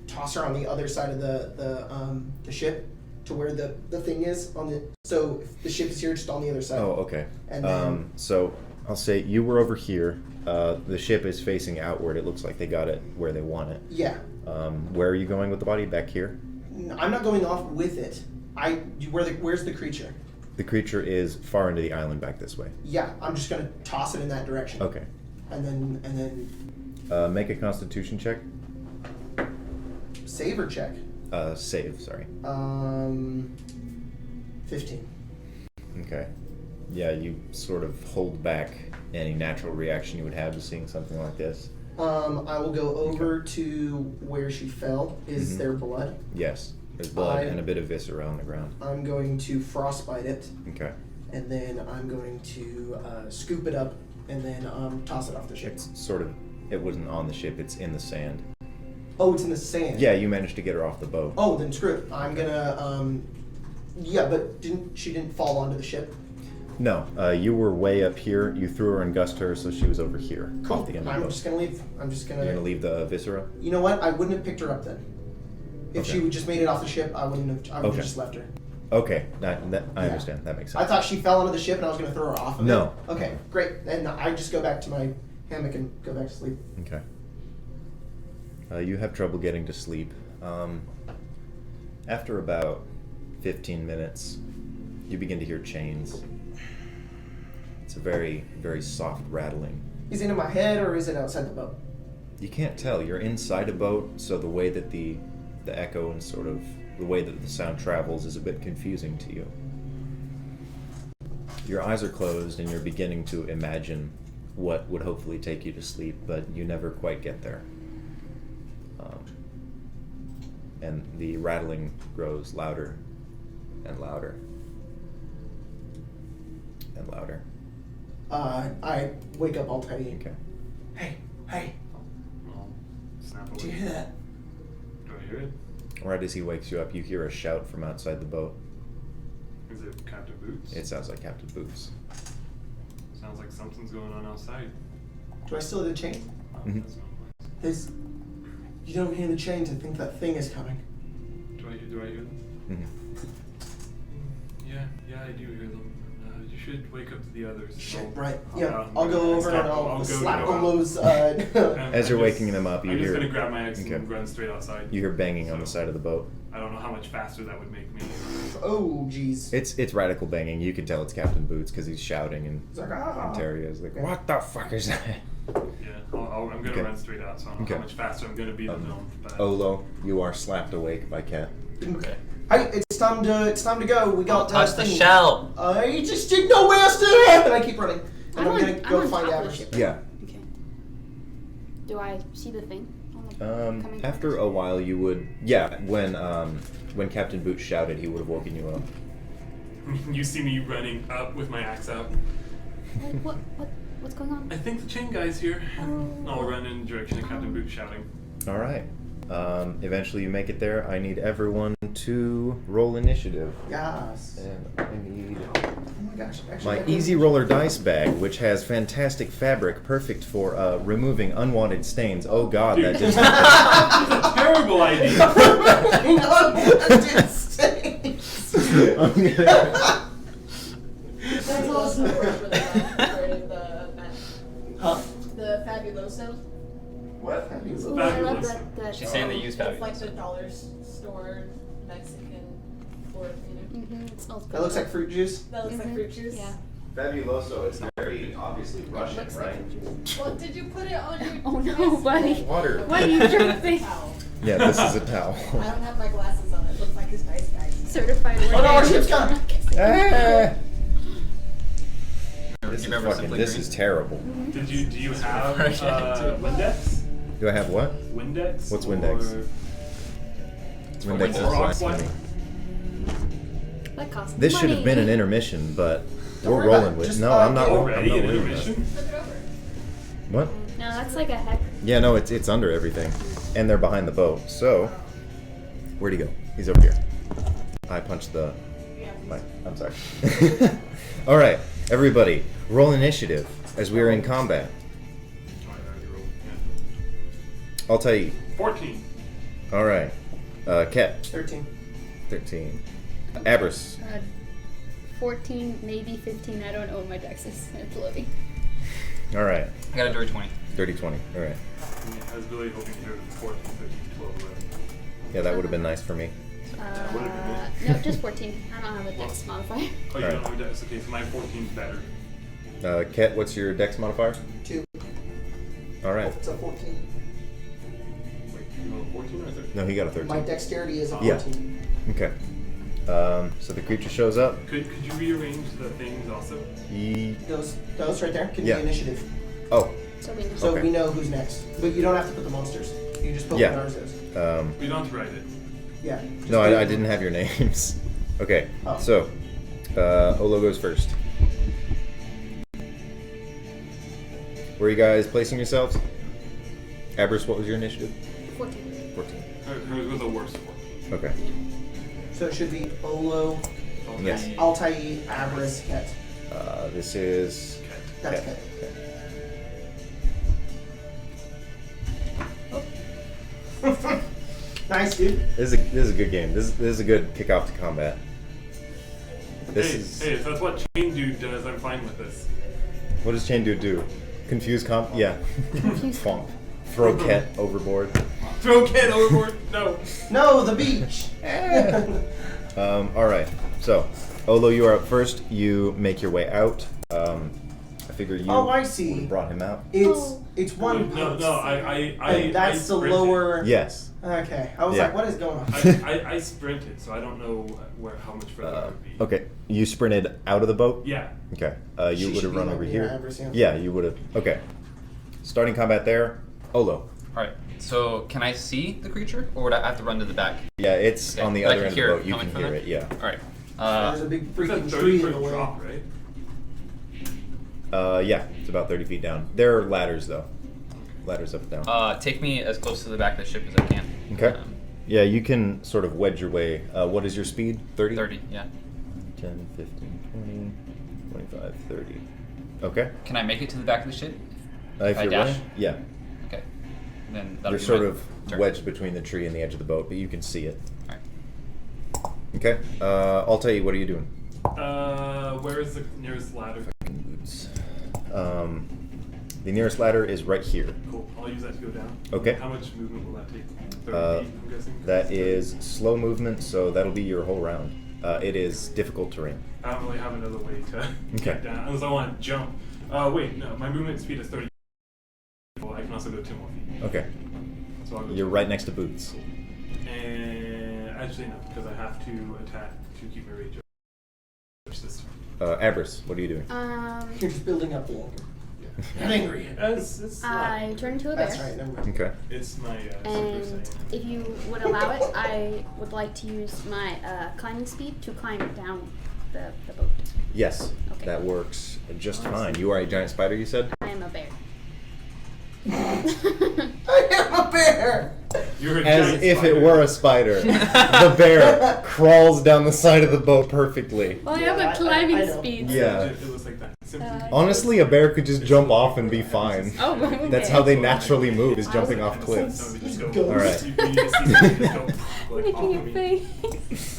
toss her on the other side of the ship to where the thing is on the. So if the ship is here, just on the other side. Oh, okay. And then- So I'll say you were over here. The ship is facing outward. It looks like they got it where they want it. Yeah. Where are you going with the body? Back here? I'm not going off with it. Where's the creature? The creature is far into the island back this way. Yeah, I'm just gonna toss it in that direction. Okay. And then Make a Constitution check. save or check. Save. Sorry. 15. Okay. Yeah, you sort of hold back any natural reaction you would have to seeing something like this. I will go over to where she fell. Is there blood? Yes. There's blood and a bit of viscera on the ground. I'm going to frostbite it, Okay. and then I'm going to scoop it up, and then toss it off the ship. It's sort of. It wasn't on the ship. It's in the sand. Oh, it's in the sand. Yeah, you managed to get her off the boat. Oh, then screw it. I'm gonna. Yeah, but she didn't fall onto the ship? No, you were way up here. You threw her and gushed her, so she was over here. Cool. Off the end of the I'm boat. just gonna leave. I'm just gonna. You're gonna leave the viscera? You know what? I wouldn't have picked her up then. If Okay. she would just made it off the ship, I wouldn't have. I would Okay. have just left her. Okay, I Yeah. understand. That makes I sense. thought she fell onto the ship, and I was gonna throw her off of No. it. Okay, great. Then I just go back to my hammock and go back to sleep. Okay. You have trouble getting to sleep. After about 15 minutes, you begin to hear chains. It's a very, very soft rattling. Is it in my head or is it outside the boat? You can't tell. You're inside a boat, so the way that the echo and sort of the way that the sound travels is a bit confusing to you. Your eyes are closed and you're beginning to imagine what would hopefully take you to sleep, but you never quite get there. And the rattling grows louder and louder and louder. I wake up all tidy. Okay. Hey, I'll snap do you away. hear that? Do I hear it? Right as he wakes you up, you hear a shout from outside the boat. Is it Captain Boots? It sounds like Captain Boots. Sounds like something's going on outside. Do I still hear the chains? Oh, Mhm. that's not nice. There's. You don't hear the chains. I think that thing is coming. Do I hear them? Mhm. Yeah, I do hear them. You should wake up to the others. Shit, I'll- right. I'll- Yeah, I'm I'll go gonna over and stop- I'll go slap go on out. those. As you're I'm waking them up, you I'm hear- just gonna grab my axe Okay. and run straight outside. You hear banging on the So, side of the boat. I don't know how much faster that would make me. Oh, jeez. It's radical banging. You can tell it's Captain Boots because he's shouting and It's like, ah. Ontario is like, Okay. what the fuck is that? Yeah, I'm gonna Okay. run straight out, so I don't know Okay. how much faster I'm gonna be than them. But Olo, you are slapped awake by Cat. Okay. Hey, it's time to go. We got Touch the thing. shell. I just didn't know where else to have, and I keep running. And I'm gonna I'm go on find top of the Avarice. ship. Yeah. Okay. Do I see the thing? On the coming After a while, you would. Yeah, when Captain Boots shouted, he would have woken you up. you see me running up with my axe out. Oh, what's going on? I think the chain guy's here. Oh. I'll run in the direction of Captain Boots shouting. All right. Eventually, you make it there. I need everyone to roll initiative, Yes. and I need Oh my gosh. Actually, my Easy Roller dice bag, which has fantastic fabric, perfect for removing unwanted stains. Oh God, that Dude. just. That's a terrible idea. That's also for Huh? the Fabuloso. What? Ooh, I love Fabulous. that. She's saying they use It's like fabulous. the dollar store Mexican floor cleaner. Mm-hmm. It smells good. That looks like fruit juice. That looks like fruit juice. Yeah. Fabuloso. It's very obviously Russian, Looks like fruit juice. Well, did you put it on your? Oh no, buddy. Water. Why are you dripping? Towel. Yeah, this is a towel. I don't have my glasses on. It looks like his dice bag. Certified. Oh no, our ship's coming. Ah! This is remember fucking. Simply This Green? is terrible. Do you have Right, yeah, Windex? Do I have what? Windex? What's Windex? Or Windex is Clorox blasphemy. wipe? That costs This should have been an money. intermission, but Don't we're worry about rolling it. with. Just, No, I'm not. get I'm Already not an worried about intermission? it. Flip it over. What? No, that's like a heck. Yeah, no, it's under everything, and they're behind the boat. So, where'd he go? He's over here. I punched the. I'm sorry. All right, everybody, roll initiative as we are in combat. Oh, I already rolled. I'll tell you. Yeah. 14. All right, Ket, 13. 13. Abris, 14, maybe 15. I don't know what my dex is. It's loading. all right, I got a dirty 20. 30, 20. All right. I was really hoping to hear 14, 15, 12, 11. Yeah, that would have been nice for me. What have you No, just 14. I don't have a dex modifier. Oh, you Alright. don't know Windex? Okay, so my 14's better. Ket, what's your dex modifier? 2. All right. It's a 14. Wait, you rolled 14 or 13? No, he got a 13. My dexterity is a Yeah. 14. Okay. So the creature shows up. Could you rearrange the things also? Those right there can Yeah. be initiative. Oh. So we know. So Okay. we know who's next. But you don't have to put the monsters. You just put Yeah. what ours is. We don't have to write it. Yeah. just No, do I it. didn't have your names. Okay. Oh. So, Olo goes first. Where are you guys placing yourselves? Abris, what was your initiative? 14. 14. Hers was a worse 14. Okay. So it should be Olo, Yes. Altai, Abris, Ket. This is. That's Ket. Ket. Nice, dude. This is a good game. This is a good kickoff to combat. This is. Hey, if that's what Chain Dude does, I'm fine with this. What does Chain Dude do? Confuse comp? Yeah. Confuse Fomp. Throw Ket overboard. Throw Ken overboard? No. No, the beach. All right. So, Olo, you are up first. You make your way out. I figure you Oh, I see. would've brought him out. It's one No, post. I That's the sprinted. lower. Yes. Okay. I was Yeah. like, what is going on? I sprinted, so I don't know how much further I would be. Okay. You sprinted out of the boat? Yeah. Okay. You She would should have be run like over near here. Abris, Yeah, you would have. Okay. Starting combat there. Olo. Alright, so can I see the creature, or would I have to run to the back? Yeah, it's Okay, on the but I other can end of the hear it boat. You coming can from hear there? it. Yeah. Alright. There's a big It's a freaking 30 tree in foot the way. drop, right? Yeah. It's about 30 feet down. There are ladders though. Ladders up and down. Take me as close to the back of the ship as I can. Okay. Yeah, you can sort of wedge your way. What is your speed? 30? 30, yeah. 10, 15, 20, 25, 30. Okay. Can I make it to the back of the ship? If I you're dash? running? Yeah. Okay. Then that'll You're be sort my of turn. wedged between the tree and the edge of the boat, but you can see it. Alright. Okay. I'll tell you, what are you doing? Where is the nearest ladder? Boots. The nearest ladder is right here. Cool. I'll use that to go down. Okay. How much movement will that take? 30 feet, I'm guessing? That is slow movement, so that'll be your whole round. It is difficult terrain. I don't really have another way to Okay. get down, unless I want to jump. Wait, no, my movement speed is 30. Well, I can also go 2 more feet. Okay. So I'll go You're 2 right next to Boots. And actually, no, because I have to attack to keep my rage up. This Abris, what are you doing? You're just building up longer. I'm angry. It's I turn into a bear. That's right. Never mind. Okay. It's my Super And Saiyan. if you would allow it, I would like to use my climbing speed to climb down the boat. Yes, Okay. that works just fine. You are a giant spider, you said? I am a bear. I am a bear. You're a As giant if spider. it were a spider. The bear crawls down the side of the boat perfectly. Well, I Yeah, have a climbing I know. speed. Yeah. It looks like that. Simply Honestly, a bear could just jump off and be fine. Oh, okay. That's how they naturally move, is jumping off cliffs. Somebody just go. Go. All right. You need to see somebody just go, like, Making off a of me. face.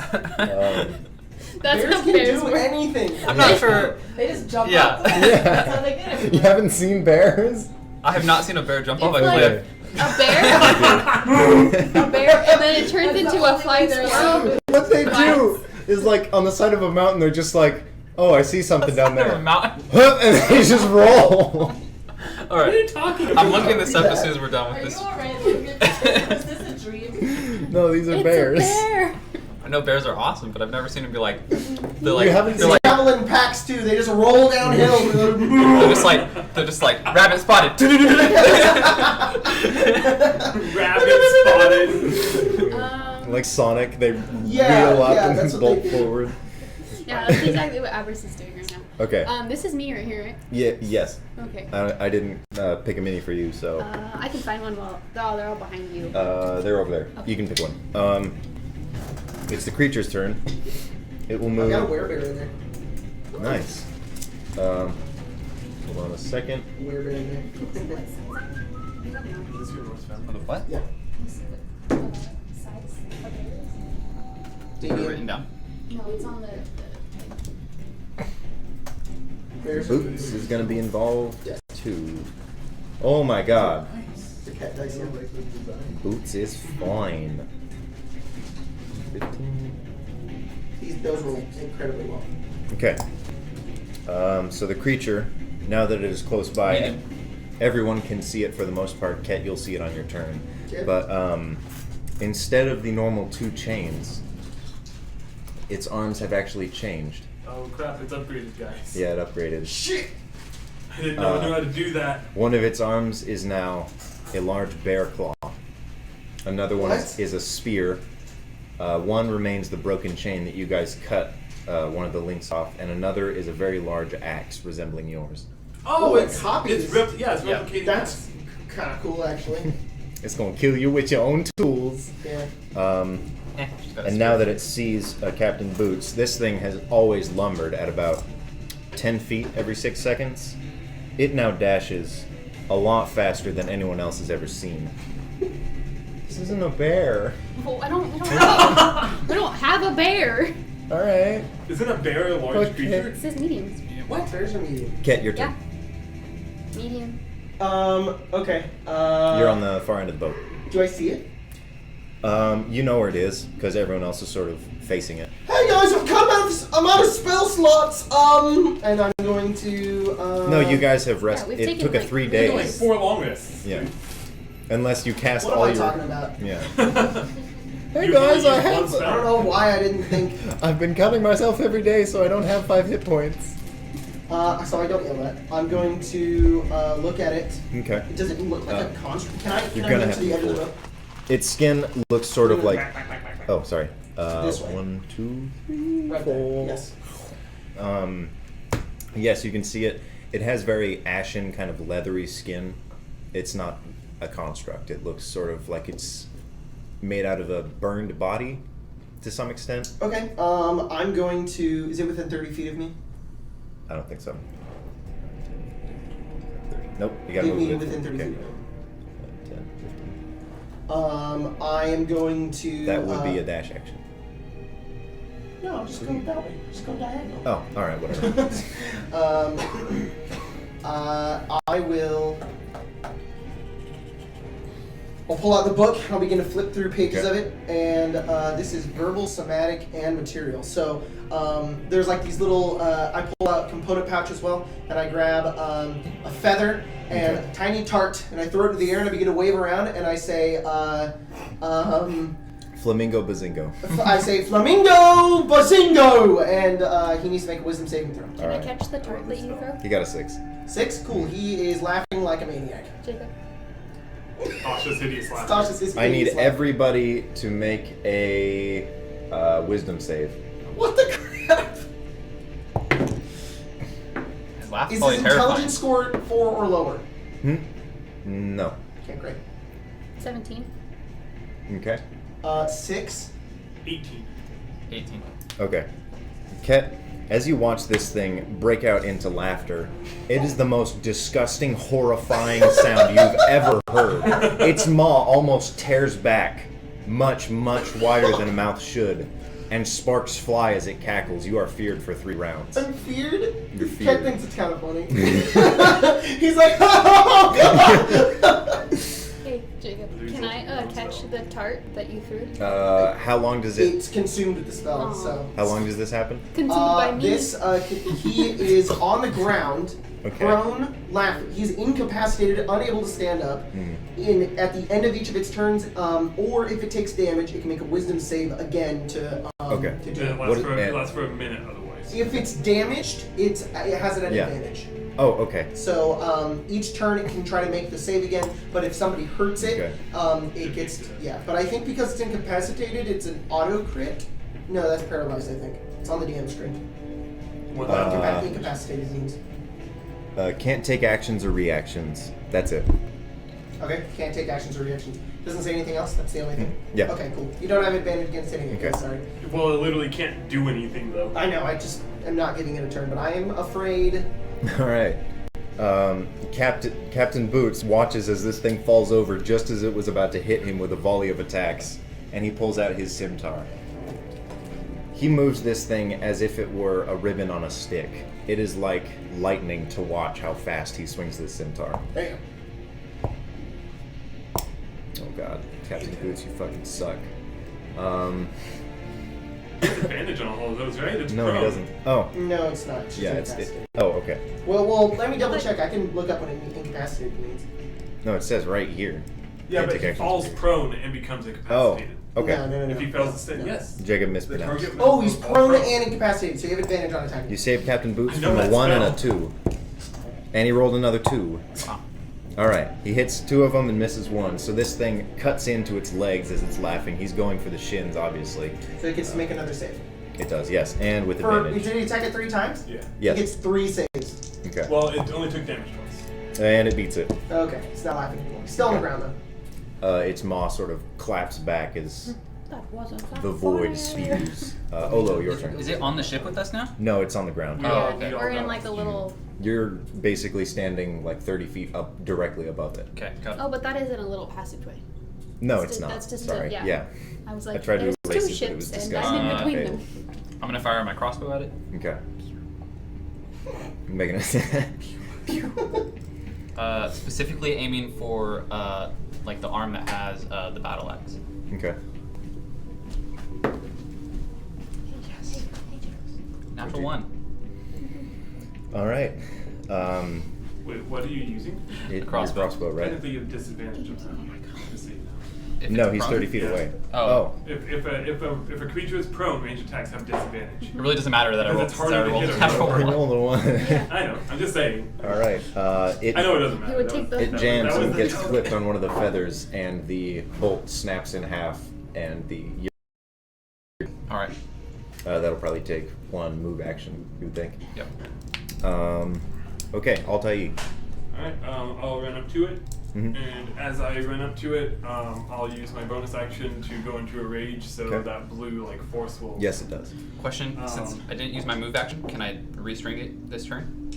That's Bears how can bears do work. anything. I'm not sure. They just jump Yeah. off. That's how they get You everywhere. haven't seen bears? I have not seen a bear jump off It's a like cliff. a bear, a bear, and then it turns into a flying squirrel. What they do is like on the side of a mountain, they're just like, oh, I see something down Never there. mountain. And they just roll. Alright. talking I'm about? looking this up as soon as we're done Are with you this. alright? Was this a dream? No, these are It's bears. a bear. I know bears are awesome, but I've never seen them be like. They're like. You haven't they're seen- like. Travel in packs too. They just roll downhill. They're just like rabbit spotted. Rabbit spotted. Like Sonic, they Yeah, wheel up yeah, and that's then what bolt they do. forward. Yeah, that's exactly what Abris is doing right now. Okay. This is me right here, right? Yeah. Yes. Okay. I didn't pick a mini for you, so I can find one while they're all behind you. they're over there. You can pick one. It's the creature's turn. It will I move. got a werebear in there. Nice. Hold on a second. Werebear in there. Is this your Norse family? On the what? Yeah. Is it written down? No, it's on the Bears. Boots is gonna be involved Yes. too. Oh my god. The cat dice, yeah. Boots is fine. 15. Those roll incredibly well. Okay. So the creature, now that it is close by, Medium. everyone can see it for the most part. Ket, you'll see it on your turn. Okay. But instead of the normal 2 chains, its arms have actually changed. Oh crap! It's upgraded, guys. Yeah, it upgraded. Shit! I didn't know I knew how to do that. One of its arms is now a large bear claw. Another one What? is a spear. One remains the broken chain that you guys cut one of the links off, and another is a very large axe resembling yours. Oh, Oh, it it's copies. It's Yeah. replicating. That's kind of cool, actually. It's gonna kill you with your own tools. Yeah. And now that it sees Captain Boots, this thing has always lumbered at about 10 feet every 6 seconds. It now dashes a lot faster than anyone else has ever seen. This isn't a bear. Oh, I don't have a bear. Alright. Isn't a bear a large Okay. creature? It says medium. What? There's a medium. Ket, your turn. Yeah. Medium. Okay. You're on the far end of the boat. Do I see it? You know where it is, because everyone else is sort of facing it. Hey guys, I'm out of spell slots. And I'm going to. No, you guys have rested. we've It taken, took a like, 3 we've It's taken, like days. 4 long rests. Yeah. Unless you cast What am all I your. talking about? Yeah. Hey guys, I I don't know why I didn't think. I've been counting myself every day, so I don't have 5 hit points. So I don't yell that. I'm going to look at it. Okay. Does it look like a construct? Can I You're move gonna to have the to edge of the pull boat? Its skin looks sort of like. Back, back, back, back, back. Oh, sorry. This way. 1, 2, 3, Right there. 4. Yes. Yes, you can see it. It has very ashen, kind of leathery skin. It's not a construct. It looks sort of like it's made out of a burned body, to some extent. Okay. I'm going to. Is it within 30 feet of me? I don't think so. Nope, you gotta Give move me it. within 30 Okay. feet. 10, 15. I am going to. That would be a dash action. No, I'll just go that way. Just go diagonal. Oh, alright, whatever. I will. I'll pull out the book. I'll begin to flip through pages Okay. of it, and this is verbal, somatic, and material. So there's like these little. I pull out component pouch as well, and I grab a feather and Okay. a tiny tart, and I throw it to the air, and I begin to wave around, and I say, Flamingo Bazingo. I say flamingo bazingo, and he needs to make a wisdom saving throw. Can Alright. I catch the tart that you throw? He got a 6. 6, cool. He is laughing like a maniac. Jacob. Tasha's hideous laugh. Tasha's his I need hideous laugh. everybody to make a wisdom save. What the crap? His laugh is Is probably his terrifying. intelligence score 4 or lower? No. Okay, great. 17. Okay. 6. 18. 18. Okay. Ket, as you watch this thing break out into laughter, it is the most disgusting, horrifying sound you've ever heard. Its maw almost tears back, much, much wider than a mouth should, and sparks fly as it cackles. You are feared for 3 rounds. I'm feared. You're Cat feared. thinks it's kind of funny. He's like, oh god! Hey, Jacob. Can I catch the tart that you threw? How long does it? It's consumed with the spell, Aw. so. How long does this happen? Consumed by me. He is on the ground, Okay. prone, laughing. He's incapacitated, unable to stand up. At the end of each of its turns, or if it takes damage, it can make a wisdom save again to Okay. to do It it. lasts, What- it lasts for a minute otherwise. If it's damaged, it has an Yeah. advantage. Oh, okay. So each turn it can try to make the save again, but if somebody hurts it, Okay. it gets But I think because it's incapacitated, it's an auto crit. No, that's paralyzed. I think it's on the DM screen. What Incapacitated means. Can't take actions or reactions. That's it. Okay, can't take actions or reactions. Doesn't say anything else. That's the only thing. Yeah. Okay, cool. You don't have advantage against hitting it. Okay. Sorry. Well, it literally can't do anything though. I know. I just am not giving it a turn, but I am afraid. All right. Captain Boots watches as this thing falls over just as it was about to hit him with a volley of attacks, and he pulls out his scimitar. He moves this thing as if it were a ribbon on a stick. It is like lightning to watch how fast he swings this scimitar. Damn. Oh god, Captain Boots, you fucking suck. advantage on all of those, right? It's No, prone. he doesn't. Oh, No, it's not. She's yeah, it's. incapacitated. Oh, okay. Well, let me double check. I can look up what incapacitated means. No, it says right here. Yeah, but he Anti-action falls speed. prone and becomes incapacitated. Okay. No. If he fails to stay, No. yes. Jacob The mispronounced. target Oh, he's falls prone and incapacitated, so you have advantage on attacking. You saved Captain Boots I know from a that 1 and a spell. 2. And he rolled another 2. Wow. Alright, he hits 2 of them and misses 1. So this thing cuts into its legs as it's laughing. He's going for the shins, obviously. So he gets to make another save. It does, yes. And with For, advantage. did he attack it 3 times? Yeah. Yes. He gets 3 saves. Okay. Well, it only took damage twice. And it beats it. Okay, he's not laughing anymore. Still on the ground though. Its maw sort of claps back as That wasn't the void spews. Olo, your turn. Is it on the ship with us now? No, it's on the ground. Oh, Yeah, okay. we're in like a little. You're basically standing like 30 feet up directly above it. Okay, got it. Oh, but that isn't a little passageway. No, That's it's just- not. that's just a- Sorry. yeah. I was like, tried to there's erase 2 it, but it was ships, and disgusting. I'm in between Okay. them. I'm gonna fire my crossbow at it. Okay. Making a Specifically aiming for like the arm that has the battle axe. Okay. Natural 1. All right. Wait, what are you using? Your crossbow. crossbow, right? Technically, you have disadvantage on that. Oh my god. Just so you know. If No, it's he's prone. 30 feet Yeah. away. Oh. If a creature is prone, range attacks have disadvantage. It really doesn't matter that I Because rolled. it's harder to rolled hit a a natural roll. He one. rolled a 1. I know. I'm just saying. All right. It I know it doesn't matter. He would That take was- the- it that jams was and the gets joke. clipped on one of the feathers, and the bolt snaps in half, and the All right. that'll probably take 1 move action. You would think. Yep. Okay, Altair. Alright, I'll run up to it, Mhm. and as I run up to it, I'll use my bonus action to go into a rage, so Okay. that blue like force will. Yes, it does. Question: since I didn't use my move action, can I restring it this turn?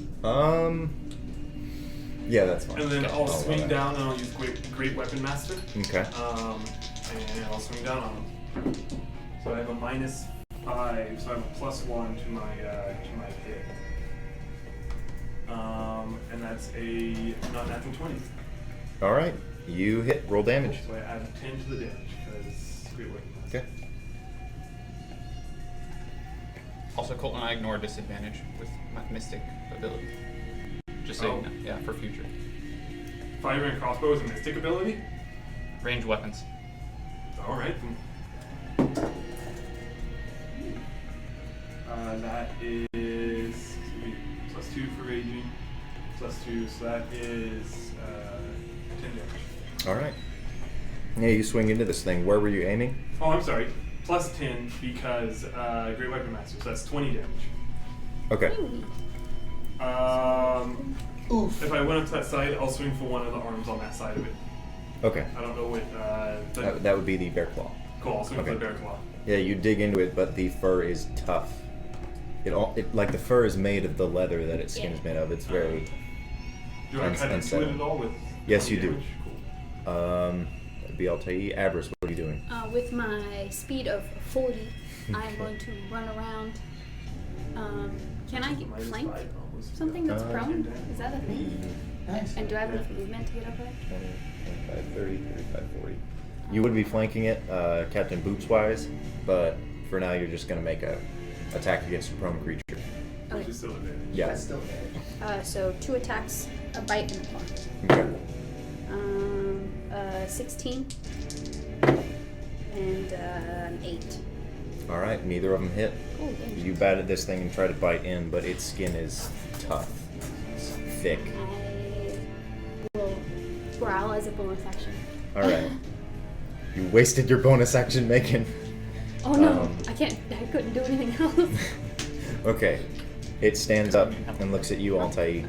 Yeah, that's fine. And then Okay. I'll I'll swing allow that. down and I'll use Great Weapon Master. Okay. And I'll swing down on him. So I have a -5, so I have a +1 to my hit. And that's a not natural 20. All right. You hit. Roll damage. So I add 10 to the damage because Great Weapon Master. Okay. Also, Colton and I ignore disadvantage with my mystic ability. Just so Oh. you know. Yeah, for future. Fire and crossbow is a mystic ability. Ranged weapons. All right. That is +2 for raging, +2, so that is 10 damage. All right. Yeah, you swing into this thing. Where were you aiming? Oh, I'm sorry. +10 because Great Weapon Master, so that's 20 damage. Okay. Oof. If I went up to that side, I'll swing for one of the arms on that side of it. Okay. I don't know what. That would be the bear claw. Cool. I'll swing for Okay. the bear claw. Yeah, you dig into it, but the fur is tough. It like the fur is made of the leather that its skin is made of. It's very. Do I cut into it unsettling. at all with? Yes, 20 you do. damage? Cool. That'd be Altair. Abris, what are you doing? With my speed of 40, I'm going to run around. Can I get Minus flank 5 almost. something that's Uh, prone? Is that a thing? Nice. And do I have enough movement to get over it? 20, 25, 30, 35, 40. You would be flanking it, Captain Boots wise, but for now you're just gonna make a attack against a prone creature. Which Okay. is still advantage. Yeah. That's still advantage. So 2 attacks, a bite, and a claw. Okay. 16 and an 8. All right. Neither of them hit. Oh, damn. You bat at this thing and try to bite in, but its skin is tough, it's thick. I will growl as a bonus action. All right. You wasted your bonus action making. Oh no, Um, I couldn't do anything else. Okay. It stands up and looks at you, Altair.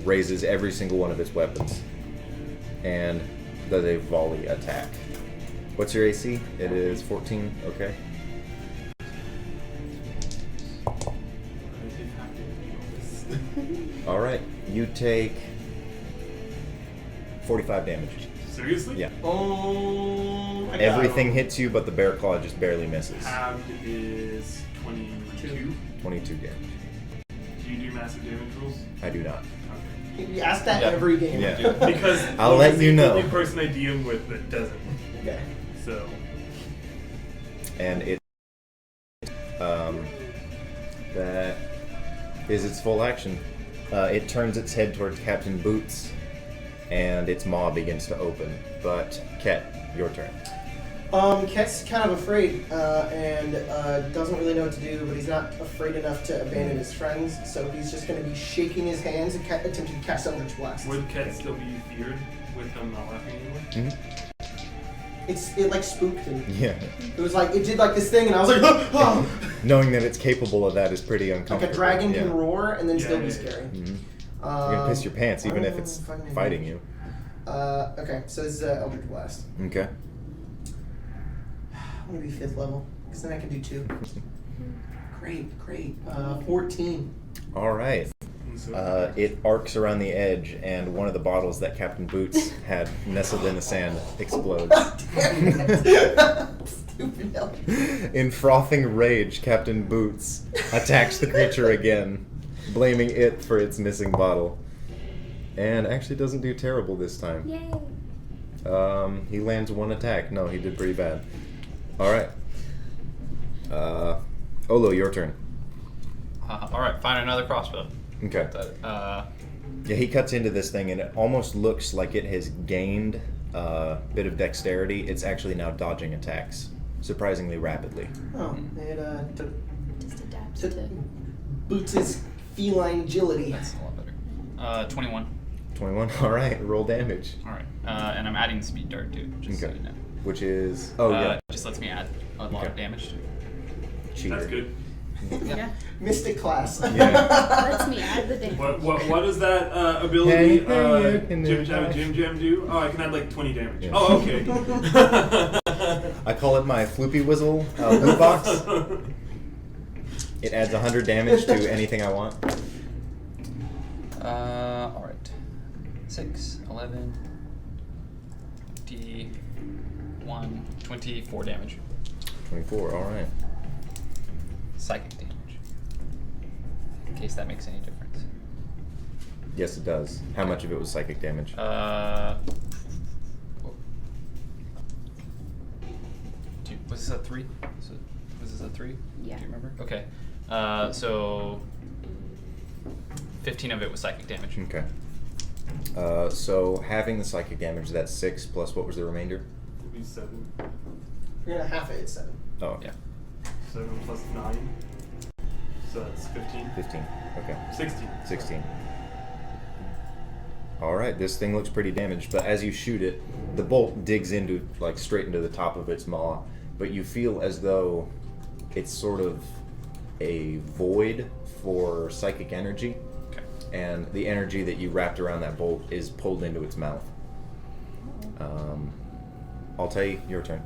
Raises every single one of its weapons and does a volley attack. What's your AC? It is 14. Okay. I take half damage on this. All right. You take 45 damage. Seriously? Yeah. Oh. I got Everything him. hits you, but the bear claw just barely misses. Halved is 22. 22 damage. Do you do massive damage rules? I do not. Okay. You ask that Yeah. every game. Yeah. Because I'll let the you know. only person I DM with that doesn't. Okay. So. And it That is its full action. It turns its head towards Captain Boots, and its maw begins to open. But, Ket, your turn. Ket's kind of afraid and doesn't really know what to do, but he's not afraid enough to abandon his friends, so he's just going to be shaking his hands and attempting to cast Eldritch Blast. Would Ket still be feared with him not laughing anymore? Mm-hmm. It like spooked him. Yeah. It was like, it did like this thing, and I was like, oh! Knowing that it's capable of that is pretty uncomfortable. Like a dragon can Yeah. roar and then still be scary. Mm-hmm. You're gonna piss your pants even if it's fighting you. Okay, so this is Eldritch Blast. Okay. I'm gonna be 5th level, because then I can do 2. Great. 14. Alright. It arcs around the edge, and one of the bottles that Captain Boots had nestled in the sand explodes. Stupid hell. In frothing rage, Captain Boots attacks the creature again, blaming it for its missing bottle. And actually doesn't do terrible this time. Yay! He lands 1 attack. No, he did pretty bad. Alright. Olo, your turn. Alright, find another crossbow. Okay. Yeah, he cuts into this thing, and it almost looks like it has gained a bit of dexterity. It's actually now dodging attacks, surprisingly rapidly. Oh, it Just adapts took to. Boots' feline agility. That's a lot better. 21. 21. Alright, roll damage. Alright. And I'm adding speed dart too, just so Okay. you know. Which is... Oh, yeah. Just lets me add a lot Okay. of damage to it. Cheater. That's good. Yeah. Mystic class. Lets me add the damage. What does that ability Hey, you can do Jim Jam that. Jim Jam do? Oh, I can add like 20 damage. Yeah. Oh, okay. I call it my Floopy Whizzle loot box. It adds 100 damage to anything I want. Alright. 6, 11, 21, 24 damage. 24, alright. Psychic damage. In case that makes any difference. Yes, it does. How much of it was psychic damage? Was this a 3? Was this a 3? Yeah. Do you remember? Okay. So 15 of it was psychic damage. Okay. So having the psychic damage, that's 6 plus what was the remainder? It'd be 7. You're gonna half it, it's 7. Oh, okay. Yeah. 7 plus 9. So that's 15. 15. Okay. 16. 16. Alright, this thing looks pretty damaged, but as you shoot it, the bolt digs into, like, straight into the top of its maw, but you feel as though it's sort of a void for psychic energy, Okay. and the energy that you wrapped around that bolt is pulled into its mouth. I'll tell you, your turn.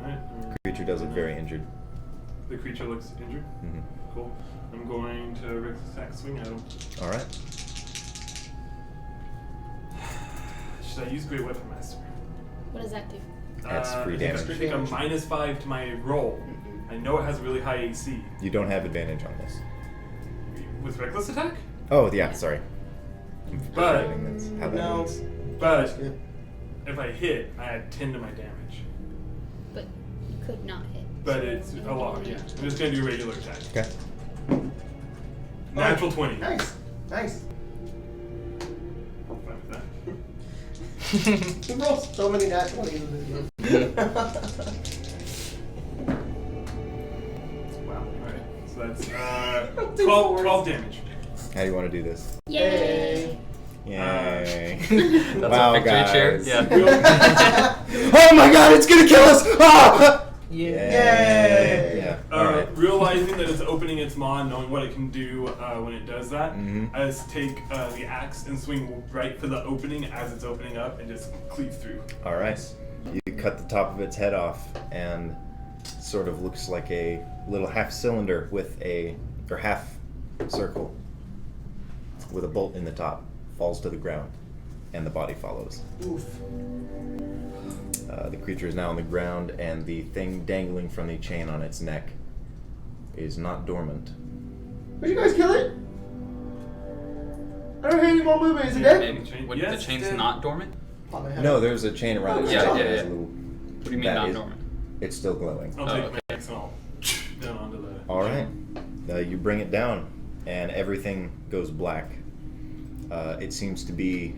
Alright. Creature does look very injured. The creature looks injured. Mm-hmm. Cool. I'm going to reckless attack swing at him. Alright. Should I use Great Weapon Master? What does that do? That's free I think damage. I take a -5 to my roll. I know it has a really high AC. You don't have advantage on this. With reckless attack? Oh, yeah, sorry. I'm But- forgetting that's how that No. works. But if I hit, I add 10 to my damage. But you could not hit. But it's a lot, yeah. I'm just gonna do regular attack. Okay. Natural 20. Nice. Fine with that. He rolls so many nat 20s in this game. Wow. Alright. So that's 12 damage. How do you want to do this? Yay! Yay. That's Wow, a victory guys. cheer. Yeah. Oh my god, it's gonna kill us! Ah! Yay! Yeah. Alright. Realizing that it's opening its maw and knowing what it can do when it does that, Mhm. I just take the axe and swing right for the opening as it's opening up and just cleave through. Alright. You cut the top of its head off and sort of looks like a little half cylinder with or half circle with a bolt in the top. Falls to the ground and the body follows. Oof. The creature is now on the ground, and the thing dangling from the chain on its neck is not dormant. Would you guys kill it? I don't hear any more movement. Is it dead? And Yes, the chain's dead. not dormant? Pop my head No, up. there's a chain around its Yeah, neck. yeah, There's a yeah. little- What do you mean that not is- dormant? It's still glowing. I'll Oh, take okay. my axe and I'll down onto the. Alright. You bring it down, and everything goes black. It seems to be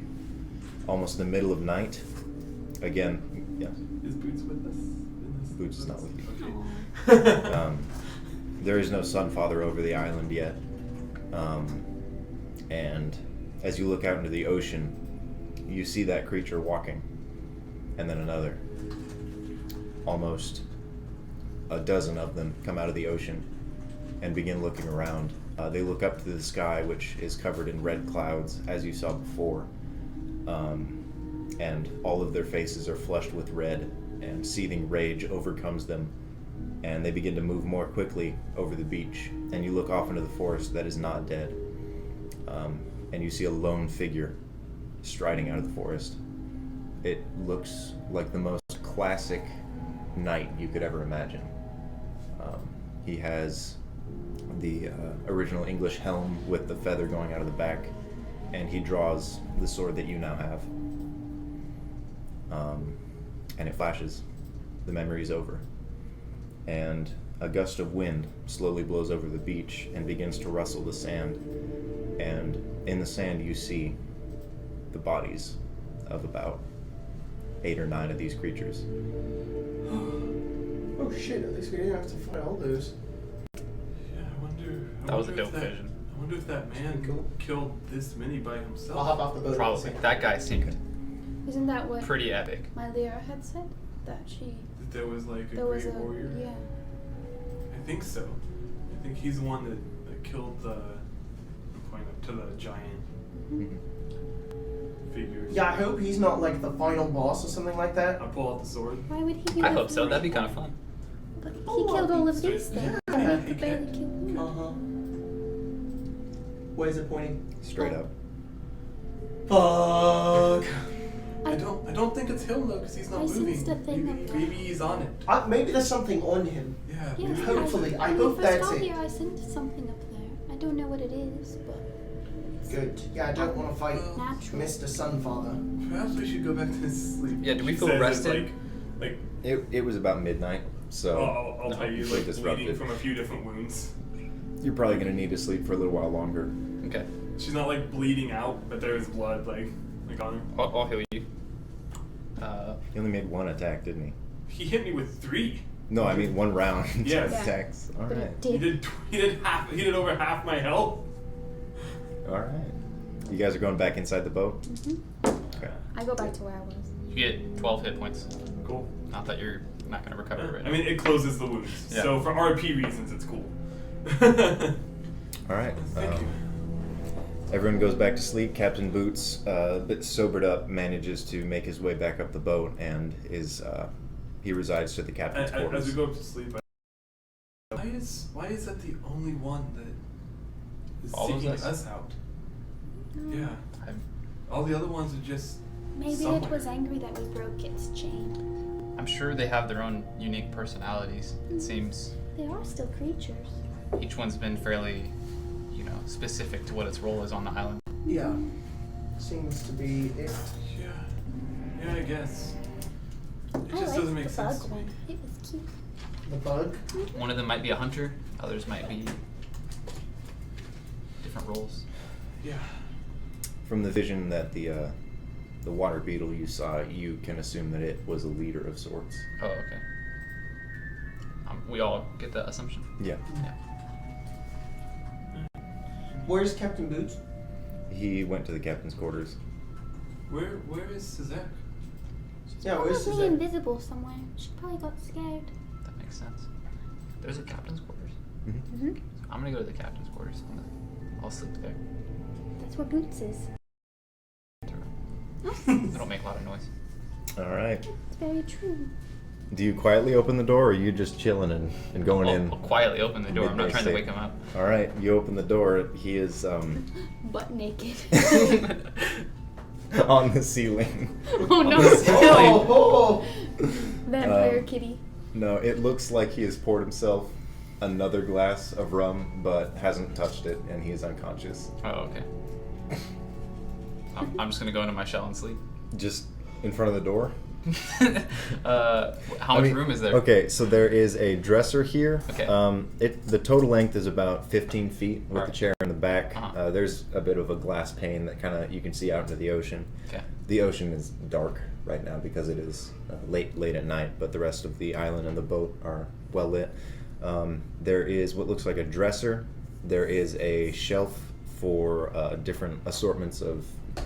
almost the middle of night. Again, yeah. Is Boots with us? Boots is not with you. Okay. There is no Sunfather over the island yet. And as you look out into the ocean, you see that creature walking, and then another. Almost a dozen of them come out of the ocean and begin looking around. They look up to the sky, which is covered in red clouds, as you saw before. And all of their faces are flushed with red, and seething rage overcomes them. And they begin to move more quickly over the beach. And you look off into the forest that is not dead. And you see a lone figure striding out of the forest. It looks like the most classic knight you could ever imagine. He has the original English helm with the feather going out of the back, and he draws the sword that you now have. And it flashes. The memory is over. And a gust of wind slowly blows over the beach and begins to rustle the sand. And in the sand you see the bodies of about 8 or 9 of these creatures. Oh shit, at least we didn't have to fight all those. Yeah, I wonder. That was a wonder if dope vision. I wonder if that man Cool. killed this many by himself. I'll hop off the boat. Probably. That guy seemed Isn't that what pretty epic. my Lyra had said? That she. That there was like a There was great a. warrior. Yeah. I think so. I think he's the one that killed the. I'm pointing up to the giant figures. Yeah, I hope he's not like the final boss or something like that. I pull out the sword. Why would he be I the hope so. That'd be final kind of fun. But he Oh, killed all of so- these things. yeah. He could barely kill me. Uh-huh. Where's it pointing? Straight up. Fuck. I don't think it's him though, because he's not I moving. sensed a thing maybe, of that. maybe he's on it. Maybe there's something on him. Yeah. Yes, maybe. Hopefully, I when hope we first that's got it. here, I sensed something up there. I don't know what it is, but Good. Yeah, I don't want to fight natural. Mr. Sunfather. Perhaps we should go back to sleep. Yeah, do we She feel says it rested? Like It was about midnight, so I'll no, tell you, really like disrupted. bleeding from a few different wounds. you're probably going to need to sleep for a little while longer. Okay. She's not like bleeding out, but there is blood like on her. I'll heal you. He only made 1 attack, didn't he? He hit me with 3. No, I mean 1 round. Yes. Yeah. Attacks. All but right. it He did. did over half my health. All right. You guys are going back inside the boat? Okay. I go back to where I was. You get 12 hit points. Cool. Not that you're not going to recover right I mean, it closes the wounds, Yeah. so for RP reasons, it's cool. All right. Thank you. Everyone goes back to sleep. Captain Boots, a bit sobered up, manages to make his way back up the boat and he resides to the captain's quarters. As we go up to sleep, why is that the only one that is Follows seeking us? us out? Yeah. I'm- All the other ones are just Maybe somewhere. it was angry that we broke its chain. I'm sure they have their own unique personalities. It seems They are still creatures. each one's been fairly, specific to what its role is on the island. Yeah. Seems to be it. Yeah, I guess. It I just liked doesn't make the sense bug to me. one. It was cute. The bug. One of them might be a hunter, others might be different roles. Yeah. From the vision that the water beetle you saw, you can assume that it was a leader of sorts. Oh, okay. We all get that assumption. Yeah. Yeah. Where's Captain Boots? He went to the captain's quarters. Where is Tesseract? Yeah, where's Probably Suzette? invisible somewhere. She probably got scared. That makes sense. There's a captain's quarters. Mm-hmm. I'm gonna go to the captain's quarters. I'll sleep there. That's where Boots is. They don't make a lot of noise. All right. It's very true. Do you quietly open the door, or are you just chilling and going I'll in? quietly open the door. I'm not Midday trying to state. wake him up. All right. You open the door. He is Butt naked. on the ceiling. Oh no. Oh, Vampire kitty. No, it looks like he has poured himself another glass of rum, but hasn't touched it, and he is unconscious. Oh, okay. I'm just gonna go into my shell and sleep. Just in front of the door? How much room is there? Okay, so there is a dresser here. Okay. The total length is about 15 feet with Alright. the chair in the back. Uh-huh. There's a bit of a glass pane that kind of you can see out into the ocean. Okay. The ocean is dark right now because it is late at night, but the rest of the island and the boat are well lit. There is what looks like a dresser. There is a shelf for different assortments of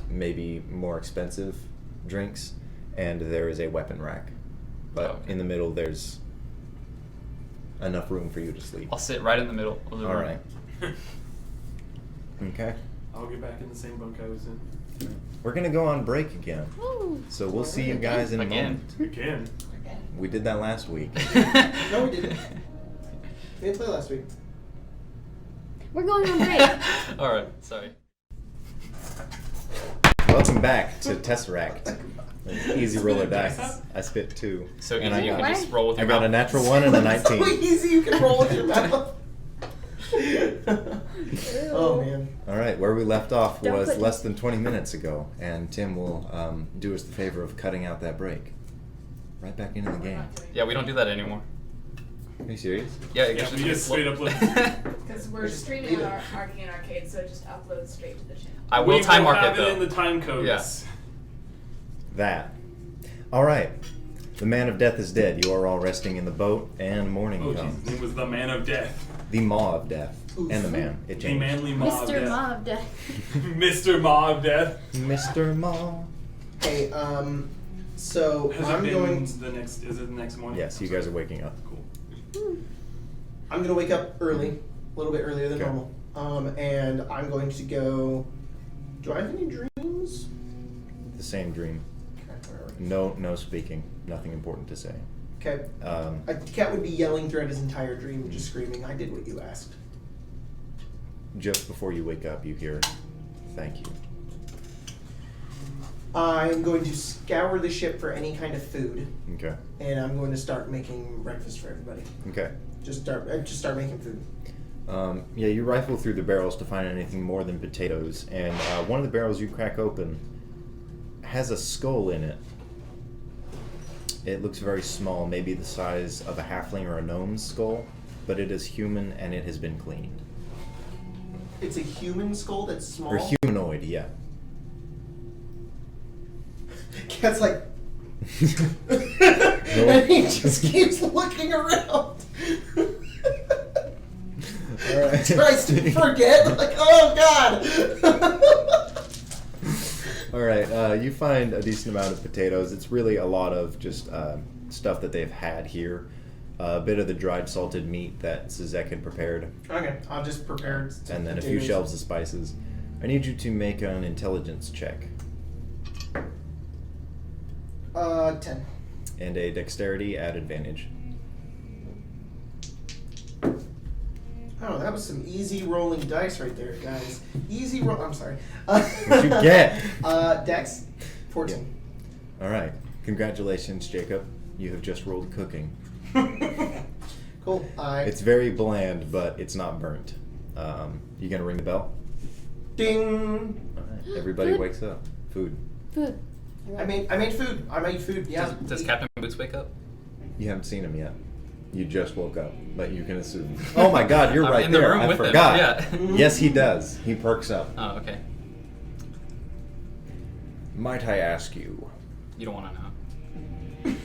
maybe more expensive drinks, and there is a weapon rack. But Okay. in the middle, there's enough room for you to sleep. I'll sit right in the middle of the room. All right. Okay. I'll get back in the same bunk I was in. We're gonna go on break again, Woo. so we'll see you guys in a Again. moment. Again. We did that last week. No, we didn't. We didn't play last week. We're going on break. All right. Sorry. Welcome back to Tesseract. An easy roller dice. I spit 2. So And easy, I you got, can just roll with I your got a mouth. natural 1 and a 19. So easy you can roll with your mouth. Oh man. All right, where we left off Don't was put- less than 20 minutes ago, and Tim will do us the favor of cutting out that break. Right back into the game. Yeah, we don't do that anymore. Are you serious? Yeah, it Yeah, just we just straight up Because we're streaming on our Arcane Arcade, so it just uploads straight to the channel. I will time mark have it it in though. the time codes. Yeah. That. All right. The man of death is dead. You are all resting in the boat, and morning Oh, comes. jeez. It was the man of death. The maw of death. Oof. And the man. It The changed. manly maw of Mr. death. Maw of Death. Mr. Maw of Death. Mr. Maw. Hey, so Has I'm it been going. the next? Is it the next morning? Yes, you guys are waking up. Cool. I'm gonna wake up early, a little bit earlier than Okay. normal. And I'm going to go. Do I have any dreams? The same dream. Okay, where are we? No speaking. Nothing important to say. Okay. A cat would be yelling throughout his entire dream, just screaming, "I did what you asked." Just before you wake up, you hear, "Thank you." I'm going to scour the ship for any kind of food, Okay. and I'm going to start making breakfast for everybody. Okay. Just start making food. Yeah, you rifle through the barrels to find anything more than potatoes, and one of the barrels you crack open has a skull in it. It looks very small, maybe the size of a halfling or a gnome's skull, but it is human and it has been cleaned. It's a human skull that's small. Or humanoid, yeah. Cat's like, and he just keeps looking around. Alright. Tries to forget, like, oh god. Alright, you find a decent amount of potatoes. It's really a lot of just stuff that they've had here. A bit of the dried salted meat that Zizek had prepared, Okay, I'll just prepare. and then a few shelves of spices. I need you to make an intelligence check 10. and a dexterity at advantage. Oh, that was some easy rolling dice right there, guys. Easy roll. I'm sorry. What'd you get? Dex, 14. Alright, congratulations, Jacob. You have just rolled cooking. Cool. It's very bland, but it's not burnt. You gonna ring the bell? Ding. Alright, everybody Food. wakes up. Food. Food. I made food. I made food. Yeah. Does Captain Boots wake up? You haven't seen him yet. You just woke up, but you can assume. Oh my god, you're I'm right in the there. room I with him, forgot. yeah. Yes, he does. He perks up. Oh, okay. Might I ask you? You don't want to know.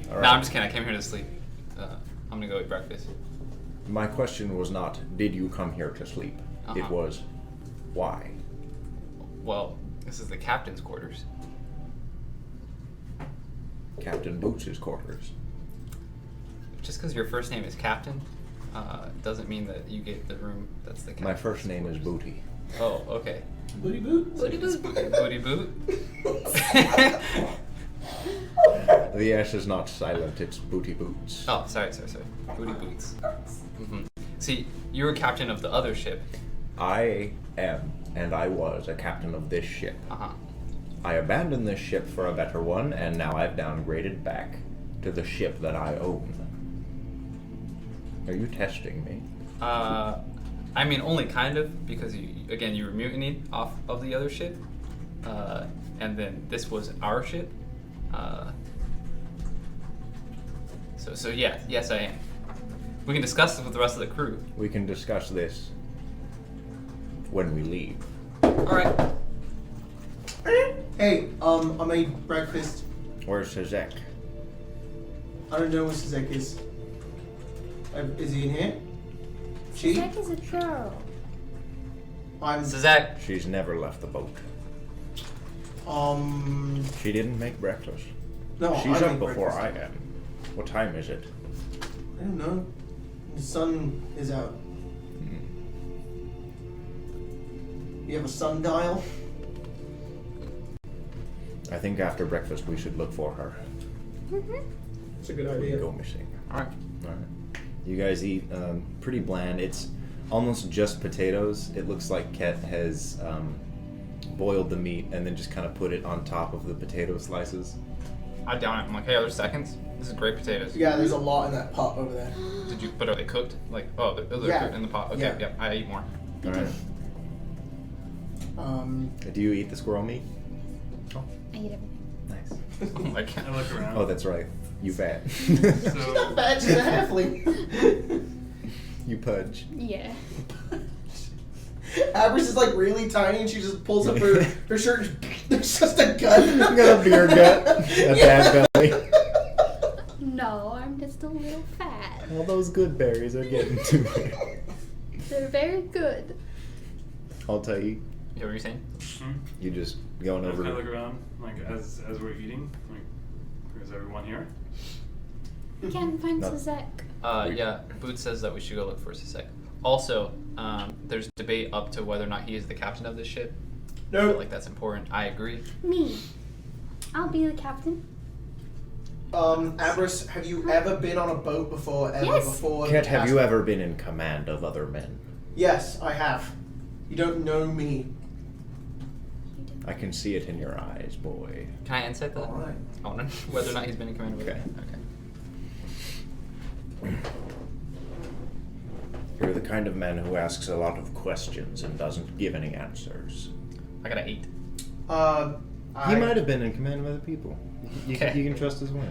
All No, right. I'm just kidding. I came here to sleep. I'm gonna go eat breakfast. My question was not, did you come here to sleep? It Uh-huh. was, why? Well, this is the captain's quarters. Captain Boots' quarters. Just because your first name is Captain, doesn't mean that you get the room that's the captain's My first name is quarters. Booty. Oh, okay. Booty boot. Booty boot. Booty boot. The S is not silent, it's Booty Boots. Oh, sorry. Booty boots. See, you're a captain of the other ship. I am, and I was, a captain of this ship. Uh-huh. I abandoned this ship for a better one, and now I've downgraded back to the ship that I own. Are you testing me? I mean, only kind of, because you were mutinied off of the other ship. and then this was our ship. So yeah, yes I am. We can discuss this with the rest of the crew. We can discuss this when we leave. Alright. Hey, I made breakfast. Where's Tesseract? I don't know where Sazek is. Is he in here? She? Jack is a girl. I'm. Tesseract. She's never left the boat. She didn't make breakfast. No, She's I up make before breakfast. I am. What time is it? I don't know. The sun is out. You have a sundial? I think after breakfast we should look for her. It's a good idea. Go missing. Alright. Alright. You guys eat pretty bland. It's almost just potatoes. It looks like Ket has boiled the meat and then just kind of put it on top of the potato slices. I down it. I'm like, hey, are there seconds? This is great potatoes. Yeah, there's a lot in that pot over there. But are they cooked? Like, oh, they're Yeah. cooked in the pot. Okay, Yeah. yep, I eat more. Alright. Do you eat the squirrel meat? I eat everything. Nice. Oh my god. I look around. Oh, that's right. You fat. She's not bad, she's a halfling. You pudge. Yeah. Abris is like really tiny and she just pulls up her shirt and there's just a gun. Got a beer gut. A bad belly. No, I'm just a little fat. All those good berries are getting to me. They're very good. I'll tell you. Yeah, what were you saying? You just going I kind of over. look around, like as we're eating, like, is everyone here? We can't find No. Sazek. Yeah, Boots says that we should go look for Sisek. Also, there's debate up to whether or not he is the captain of this ship. I No. feel like that's important. I agree. Me. I'll be the captain. Abris, have you ever been on a boat before? Ever Yes. before? Ket, have you ever been in command of other men? Yes, I have. You don't know me. I can see it in your eyes, boy. Can I insight that? Alright. I want to know whether or not he's been in command of it. Okay. Okay. You're the kind of man who asks a lot of questions and doesn't give any answers. I got an 8. He might have been in command of other people. Okay. You can trust his word.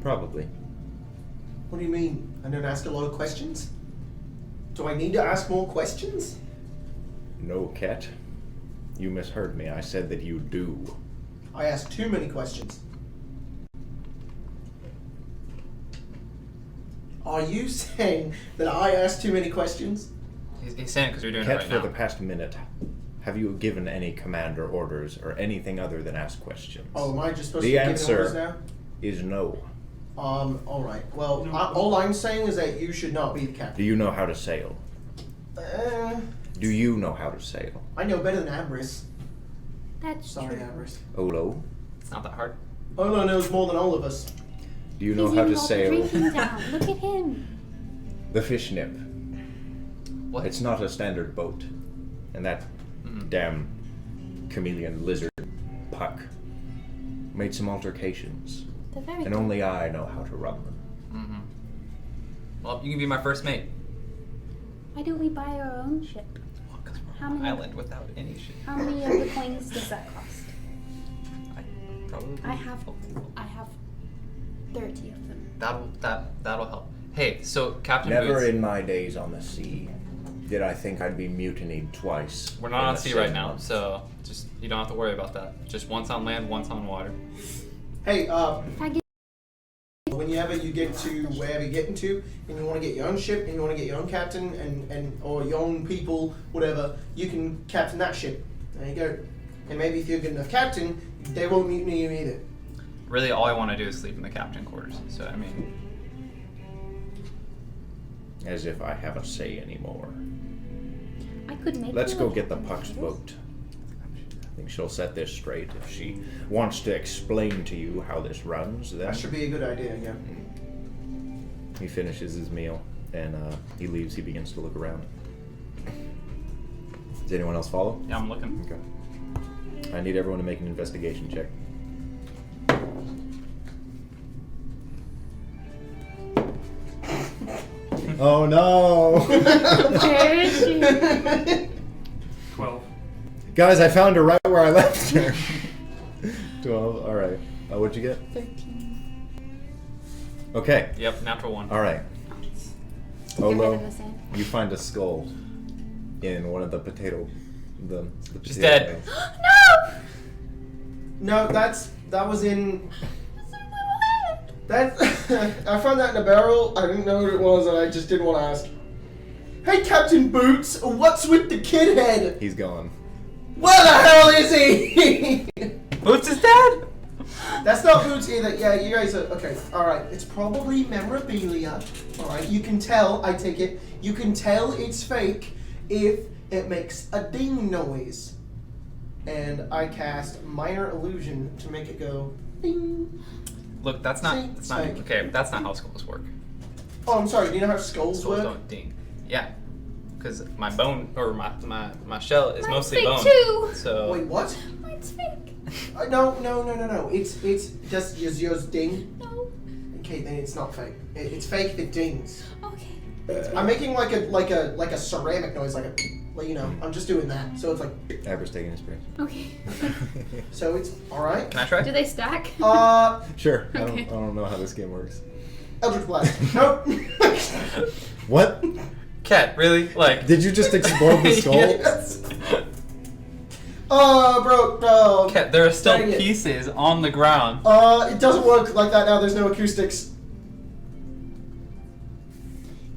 Probably. What do you mean? I don't ask a lot of questions? Do I need to ask more questions? No, Ket. You misheard me. I said that you do. I ask too many questions. Are you saying that I ask too many questions? He's saying because you're doing Ket, it right for now. the past minute, have you given any command or orders or anything other than ask questions? Oh, am I just supposed The to be giving answer- orders now? Is no. Alright. Well, all I'm saying is that you should not be the Do captain. you know how to sail? Do you know how to sail? I know better than Abris. That's Sorry, true. Abris. Olo? It's not that hard. Olo knows more than all of us. Do you know He's how to even got the sail drinking down. Look at him. the fish nip? What? It's not a standard boat. And that damn chameleon lizard Puck made some altercations. They're very And good. only I know how to run them. Mm-hmm. Well, you can be my first mate. Why don't we buy our own ship? Well, 'cause we're How on an many- island without any shit. How many of the coins does that cost? Probably. I have 30 of them. That'll help. Hey, so Captain Never Boots, in my days on the sea did I think I'd be mutinied twice. we're not in on the sea same right now, month. so just you don't have to worry about that. Just once on land, once on water. Hey, If I get whenever you get to wherever you're getting to, and you want to get your own ship, and you want to get your own captain, and or your own people, whatever, you can captain that ship. There you go. And maybe if you're a good enough captain, they won't mutiny you either. Really, all I want to do is sleep in the captain quarters. So I mean, As if I have a say anymore. I could make Let's you go a get the captain Puck's for this. boat. I think she'll set this straight. If she wants to explain to you how this runs, then That should be a good idea, yeah. he finishes his meal and he leaves. He begins to look around. Does anyone else follow? yeah, I'm looking. Okay. I need everyone to make an investigation check. Oh no! Where is she? 12. Guys, I found her right where I left her. 12. All right. What'd you get? 13. Okay. Yep, natural 1. All right. Your head Olo, in the sand. you find a skull in one of the potato. The She's potato dead. bags. No! No, that was in. It's a little head. That I found that in a barrel. I didn't know what it was, and I just didn't want to ask. Hey, Captain Boots, what's with the kid head? He's gone. Where the hell is he? Boots is dead! That's not Boots either. Yeah, you guys are okay. All right, it's probably memorabilia. All right, you can tell. I take it. You can tell it's fake if it makes a ding noise. And I cast minor illusion to make it go ding. Look, that's not okay, that's not how skulls work. Oh, I'm sorry. Do you know how skulls Skulls work? don't ding. Yeah. Because my bone or my shell is Mine's mostly fake bone. too. So Wait, what? Mine's fake. No. It's just yours ding. No. Okay, then it's not fake. It's fake if it dings. Okay. I'm making like a ceramic noise, like you know. I'm just doing that. So it's like. Abra's taking his break. Okay. So it's all right. can I try? Do they stack? Sure. Okay. I don't know how this game works. Eldritch Blast. Nope. What? Cat, really? Like Did you just explode the skull? Yes. Bro. Cat, there are still Dang it. pieces on the ground. It doesn't work like that now. There's no acoustics.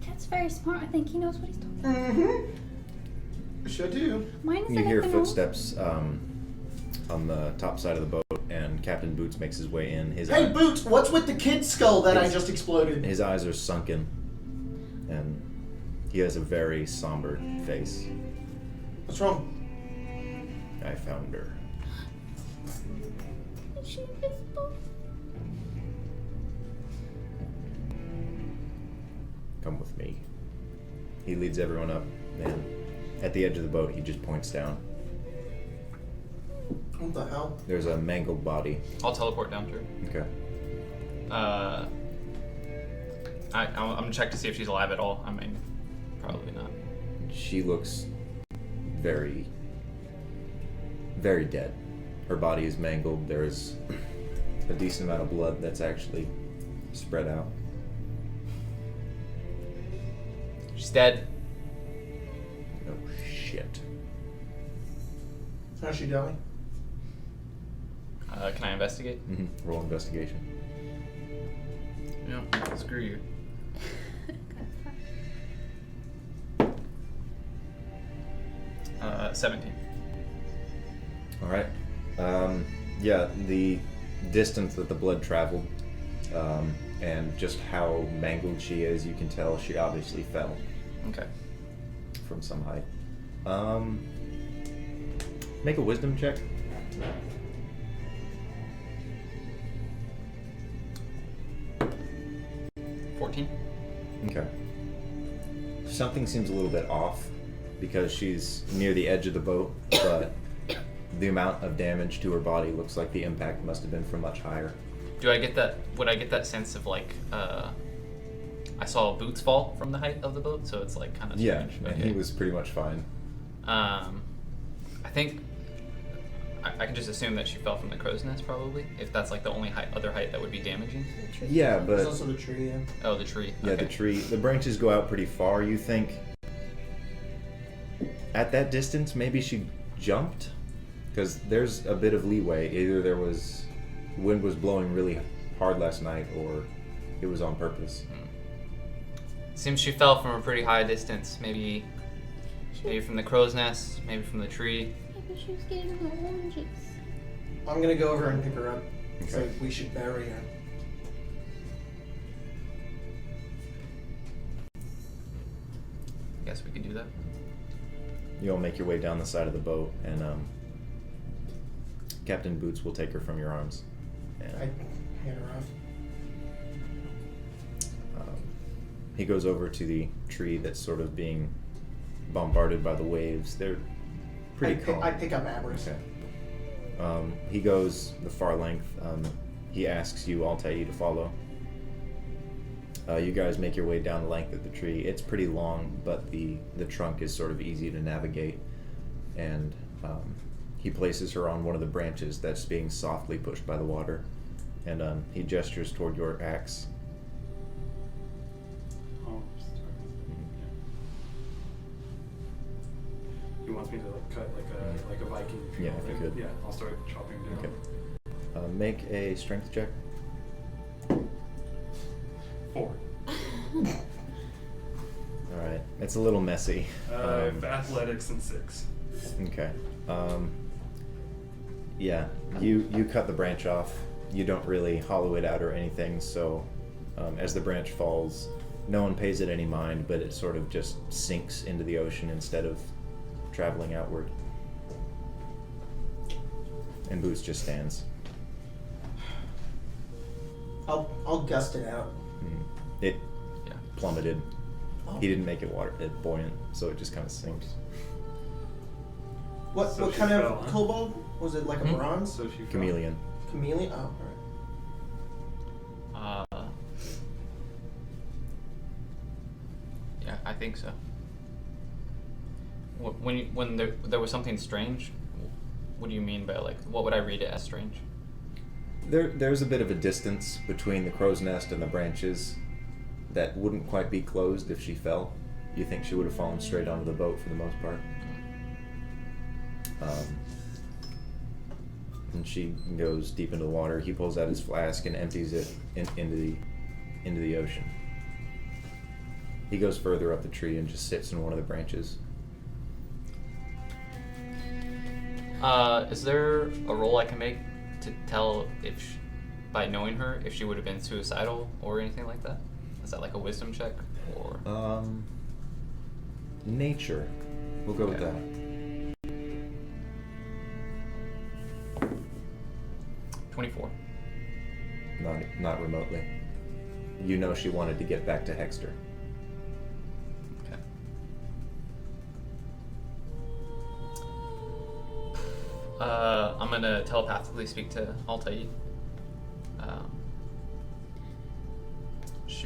Cat's very smart. I think he knows what he's talking about. Mm-hmm. Sure do. Mine is You hear anything else? footsteps on the top side of the boat, and Captain Boots makes his way in. Hey, Boots, what's with the kid's skull that I just exploded? His eyes are sunken, and he has a very somber face. What's wrong? I found her. Is she invisible? Come with me. He leads everyone up, and at the edge of the boat, he just points down. What the hell? There's a mangled body. I'll teleport down to her. Okay. I'm gonna check to see if she's alive at all. I mean, probably not. She looks very, very dead. Her body is mangled. There's a decent amount of blood that's actually spread out. She's dead. Oh, shit. How's she doing? Can I investigate? Roll investigation. Yeah. Screw you. 17. All right. Yeah, the distance that the blood traveled, and just how mangled she is, you can tell she obviously fell Okay. from some height. Make a wisdom check. Okay. Something seems a little bit off because she's near the edge of the boat, but the amount of damage to her body looks like the impact must have been from much higher. Do I get that? Would I get that sense of like I saw Boots fall from the height of the boat, so it's like kind of Yeah, strange. and he was pretty much fine. I think I can just assume that she fell from the crow's nest, probably. If that's like the only other height that would be damaging. Yeah, There's but also the tree, yeah. Oh, the tree. yeah, Okay. the tree, the branches go out pretty far. You think at that distance maybe she jumped? Because there's a bit of leeway. Either there was wind was blowing really hard last night, or it was on purpose. Seems she fell from a pretty high distance. Maybe from the crow's nest. Maybe from the tree. Maybe she was getting her oranges. I'm gonna go over and pick her up. So Okay. we should bury her. I guess we could do that. You all make your way down the side of the boat, and Captain Boots will take her from your arms. And I hand her off. he goes over to the tree that's sort of being bombarded by the waves. They're pretty calm. I pick up Abras. Okay. He goes the far length. He asks you, Altair, to follow. You guys make your way down the length of the tree. It's pretty long, but the trunk is sort of easy to navigate. And he places her on one of the branches that's being softly pushed by the water, and he gestures toward your axe. Oh, sorry. Yeah. He wants me to like cut like a Viking. Yeah, if you could. Yeah, I'll start chopping down. Okay. Make a strength check. 4. All right, it's a little messy. Athletics and 6. Okay. Yeah, you cut the branch off. You don't really hollow it out or anything, so as the branch falls, no one pays it any mind, but it sort of just sinks into the ocean instead of traveling outward. And Boots just stands. I'll gust it out. It Yeah. plummeted. Oh. He didn't make it buoyant, so it just kind of sinks. What So what she kind fell, of huh? kobold? Was it like a Hmm? bronze? So she fell. Chameleon. Chameleon? Oh, alright. Yeah, I think so. When there was something strange, what do you mean by like what would I read it as strange? There's a bit of a distance between the crow's nest and the branches that wouldn't quite be closed if she fell. You think she would have fallen straight onto the boat for the most part. And she goes deep into the water. He pulls out his flask and empties it into the ocean. He goes further up the tree and just sits in one of the branches. Is there a roll I can make to tell if, by knowing her, if she would have been suicidal or anything like that? Is that like a wisdom check or? Nature. We'll go with Okay. that. 24. Not remotely. You know she wanted to get back to Hexter. Okay. I'm gonna telepathically speak to Altair.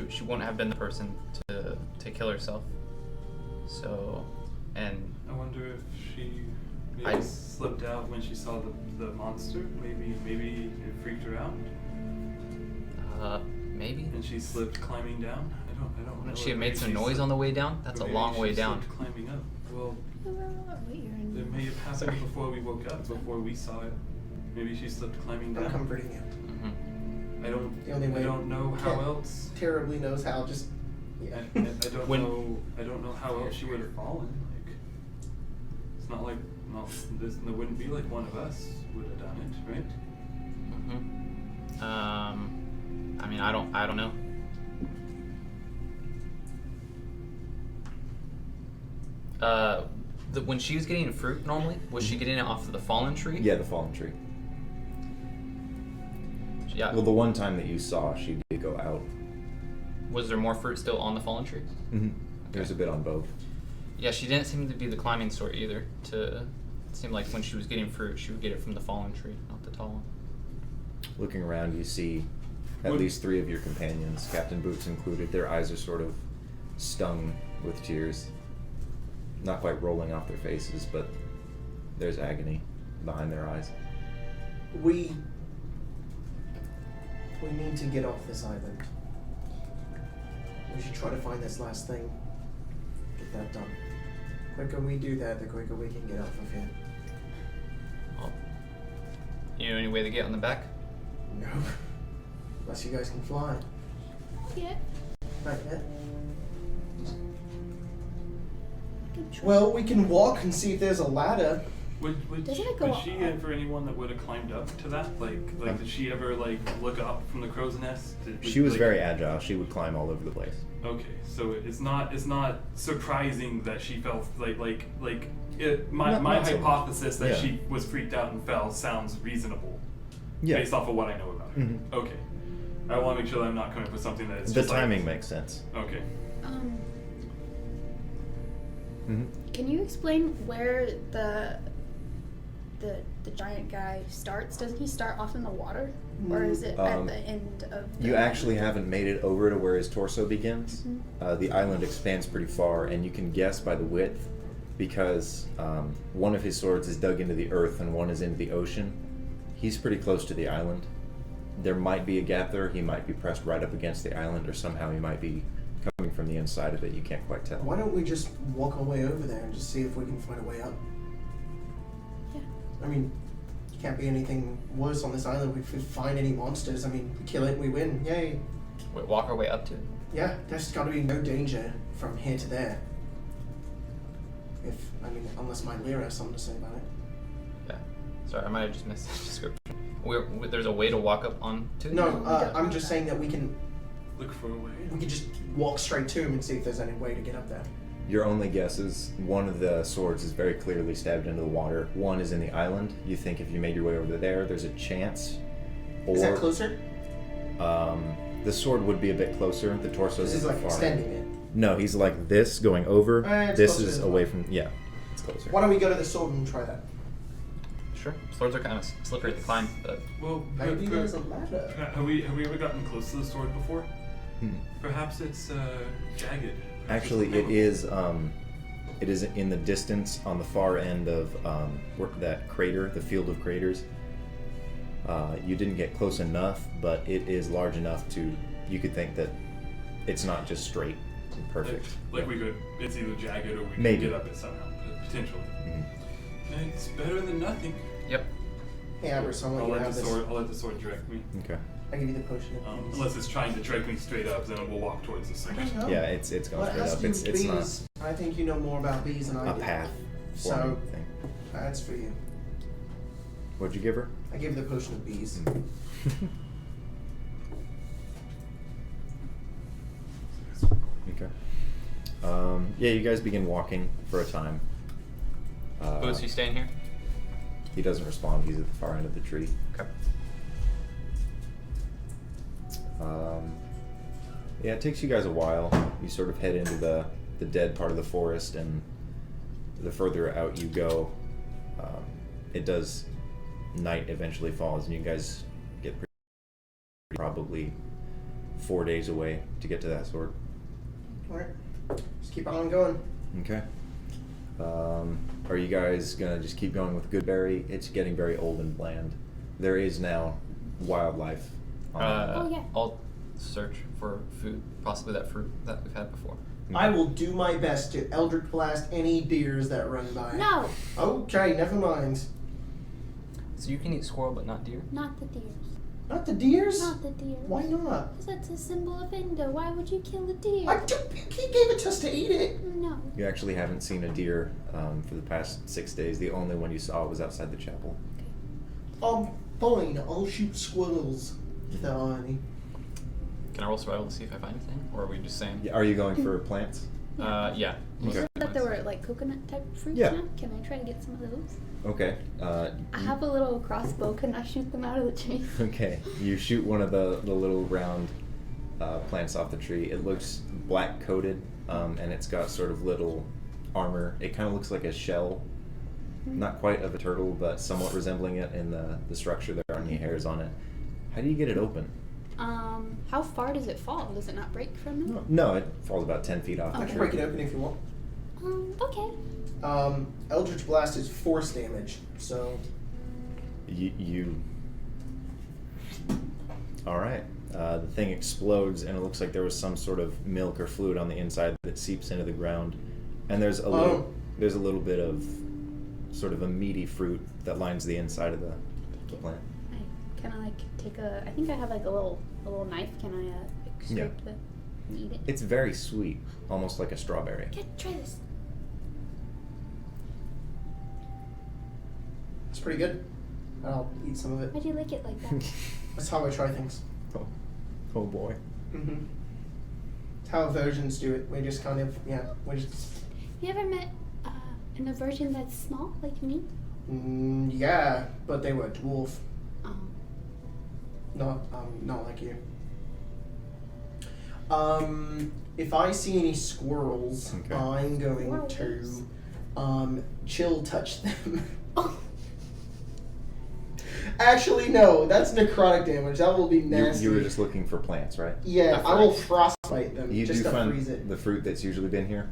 She wouldn't have been the person to kill herself. So, and I wonder if she I- slipped out when she saw the monster. Maybe it freaked her out, maybe. and she slipped climbing down. I don't know. Wouldn't she have Or made maybe some she noise slipped- on the way down? That's or a maybe long she way down. slipped climbing up. Well, it may have happened Sorry. before we woke up, before we saw it. Maybe she slipped climbing I'm down. comforting you. Mm-hmm. I The only I way- don't know how Cat else. Terribly knows how. Just yeah. I don't When- know. I don't know how else she would have fallen. Like, it's not like there wouldn't be like one of us would have done it, right? Mm-hmm. I mean, I don't know. When she was getting fruit normally, was she getting it off of the fallen tree? Yeah, the fallen tree. Yeah. Well, the one time that you saw, she did go out. Was there more fruit still on the fallen tree? Mm-hmm. There's a bit on both. Yeah, she didn't seem to be the climbing sort either. It seemed like when she was getting fruit, she would get it from the fallen tree, not the tall one. Looking around, you see at Would- least 3 of your companions, Captain Boots included. Their eyes are sort of stung with tears. Not quite rolling off their faces, but there's agony behind their eyes. We need to get off this island. We should try to find this last thing. Get that done. The quicker we do that, the quicker we can get off of here. Well, you know any way to get on the back? No. Unless you guys can fly. Yeah. Not yet. Good try. Well, we can walk and see if there's a ladder. Doesn't it go Was she up? ever anyone that would have climbed up to that? Like did she ever like look up from the crow's nest? She was like- very agile. She would climb all over the place. Okay, so it's not surprising that she felt my Not so much. hypothesis that Yeah. she was freaked out and fell sounds reasonable. Yeah. Based off of what I know about her. Mhm. Okay. I want to make sure that I'm not coming up with something that is The just timing makes sense. Okay. Mm-hmm. Can you explain where the giant guy starts? Doesn't he start off in the water, or is it at the end of? The You actually haven't made it over to where his torso begins. Mhm. The island expands pretty far, and you can guess by the width because one of his swords is dug into the earth and one is into the ocean. He's pretty close to the island. There might be a gap there. He might be pressed right up against the island, or somehow he might be coming from the inside of it. You can't quite tell. Why don't we just walk our way over there and just see if we can find a way up? Yeah. I mean, it can't be anything worse on this island. If we find any monsters, I mean, we kill it, we win. Yay. Wait, walk our way up to it. Yeah, there's got to be no danger from here to there. Unless my Lyra has something to say about it. Yeah. Sorry, I might have just missed the description. There's a way to walk up onto it? No, I'm just saying that we can Look for a way. just walk straight to him and see if there's any way to get up there. Your only guess is one of the swords is very clearly stabbed into the water. One is in the island. You think if you made your way over there, there's a chance. Or Is that closer? The sword would be a bit closer. The torso This is is at like the far extending end. it. No, he's like this going over. It's This closer is to away the from. Yeah, it's closer. Why don't we go to the sword and try that? Sure. Swords are kind of slippery to climb, but Well, Maybe there's a ladder. have we ever gotten close to the sword before? Hmm. Perhaps it's jagged. Actually, it is. It is in the distance on the far end of that crater, the field of craters. You didn't get close enough, but it is large enough to. You could think that it's not just straight and perfect. Like we could. It's either jagged or we Maybe. could get up it somehow. Potentially. Mhm. It's better than nothing. yep. Hey, Ambrose, I'll let I'll you let have the this. sword. I'll let the sword direct me. Okay. I'll give you the potion. of peace. Unless it's trying to direct me straight up, then we'll walk towards the I sword. don't know. Yeah, it's going Well, it straight has up. to do It's with not bees. I think you know more about bees than I a do. path So, forming thing. that's for you. What'd you give her? I gave you the potion of bees. Okay. Yeah, you guys begin walking for a time. Boots, you staying here? He doesn't respond. He's at the far end of the tree. Okay. Yeah, it takes you guys a while. You sort of head into the dead part of the forest, and the further out you go, it does. Night eventually falls, and you guys get probably 4 days away to get to that sword. Alright. Just keep on going. Okay. Are you guys gonna just keep going with Goodberry? It's getting very old and bland. There is now wildlife. Oh, yeah. I'll search for food, possibly that fruit that we've had before. I will do my best to Eldritch Blast any deers that run by. No, Okay, never mind. So you can eat squirrel, but not deer? not the deers. Not the deers? Not the deers. Why not? Because that's a symbol of Indo. Why would you kill a deer? He gave it to us to eat it. No. You actually haven't seen a deer for the past 6 days. The only one you saw was outside the chapel. Fine. I'll shoot squirrels if there are any. Can I roll survival to see if I find anything? Or are we just saying? Yeah, are you going for plants? Yeah. You Okay. said that there were like coconut type fruits Yeah. now? Can I try to get some of those? Okay. I have a little crossbow. Can I shoot them out of the tree? Okay. You shoot one of the little round plants off the tree. It looks black coated, and it's got sort of little armor. It kind of looks like a shell. Not quite of a turtle, but somewhat resembling it in the structure. There aren't any hairs on it. How do you get it open? How far does it fall? Does it not break from it? No, it falls about 10 feet off I the can tree. break it open if you want. Okay. Eldritch Blast is force damage, so You. All right. The thing explodes, and it looks like there was some sort of milk or fluid on the inside that seeps into the ground, and there's a little bit of sort of a meaty fruit that lines the inside of the plant. Can I take I think I have like a little knife. Can I extract Yeah. it and eat it? It's very sweet, almost like a strawberry. Okay, try this. it's pretty good. I'll eat some of it. Why do you lick it like that? That's how I try things. Oh boy. Mm-hmm. It's how versions do it. We just kind of, we just... You ever met an aversion that's small like me? Yeah, but they were dwarf. Oh. Not like you. If I see any squirrels, Okay. I'm going Squirrels. to, chill touch them. Oh. Actually, no, that's necrotic damage. That will be nasty. You were just looking for plants, right? Yeah, I will frostbite them You just do to find freeze it. the fruit that's usually been here.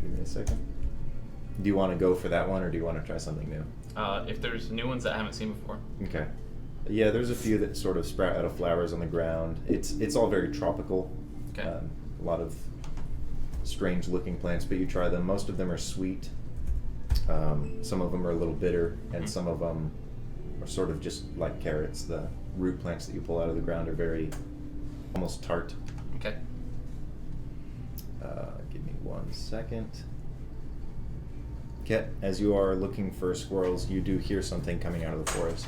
Give me a second. Do you want to go for that one, or do you want to try something new? If there's new ones that I haven't seen before. Okay. Yeah, there's a few that sort of sprout out of flowers on the ground. It's all very tropical. Okay. A lot of strange looking plants, but you try them. Most of them are sweet. Some of them are a little bitter, and some of them are sort of just like carrots. The root plants that you pull out of the ground are very almost tart. Okay. Give me 1 second. Ket, as you are looking for squirrels, you do hear something coming out of the forest.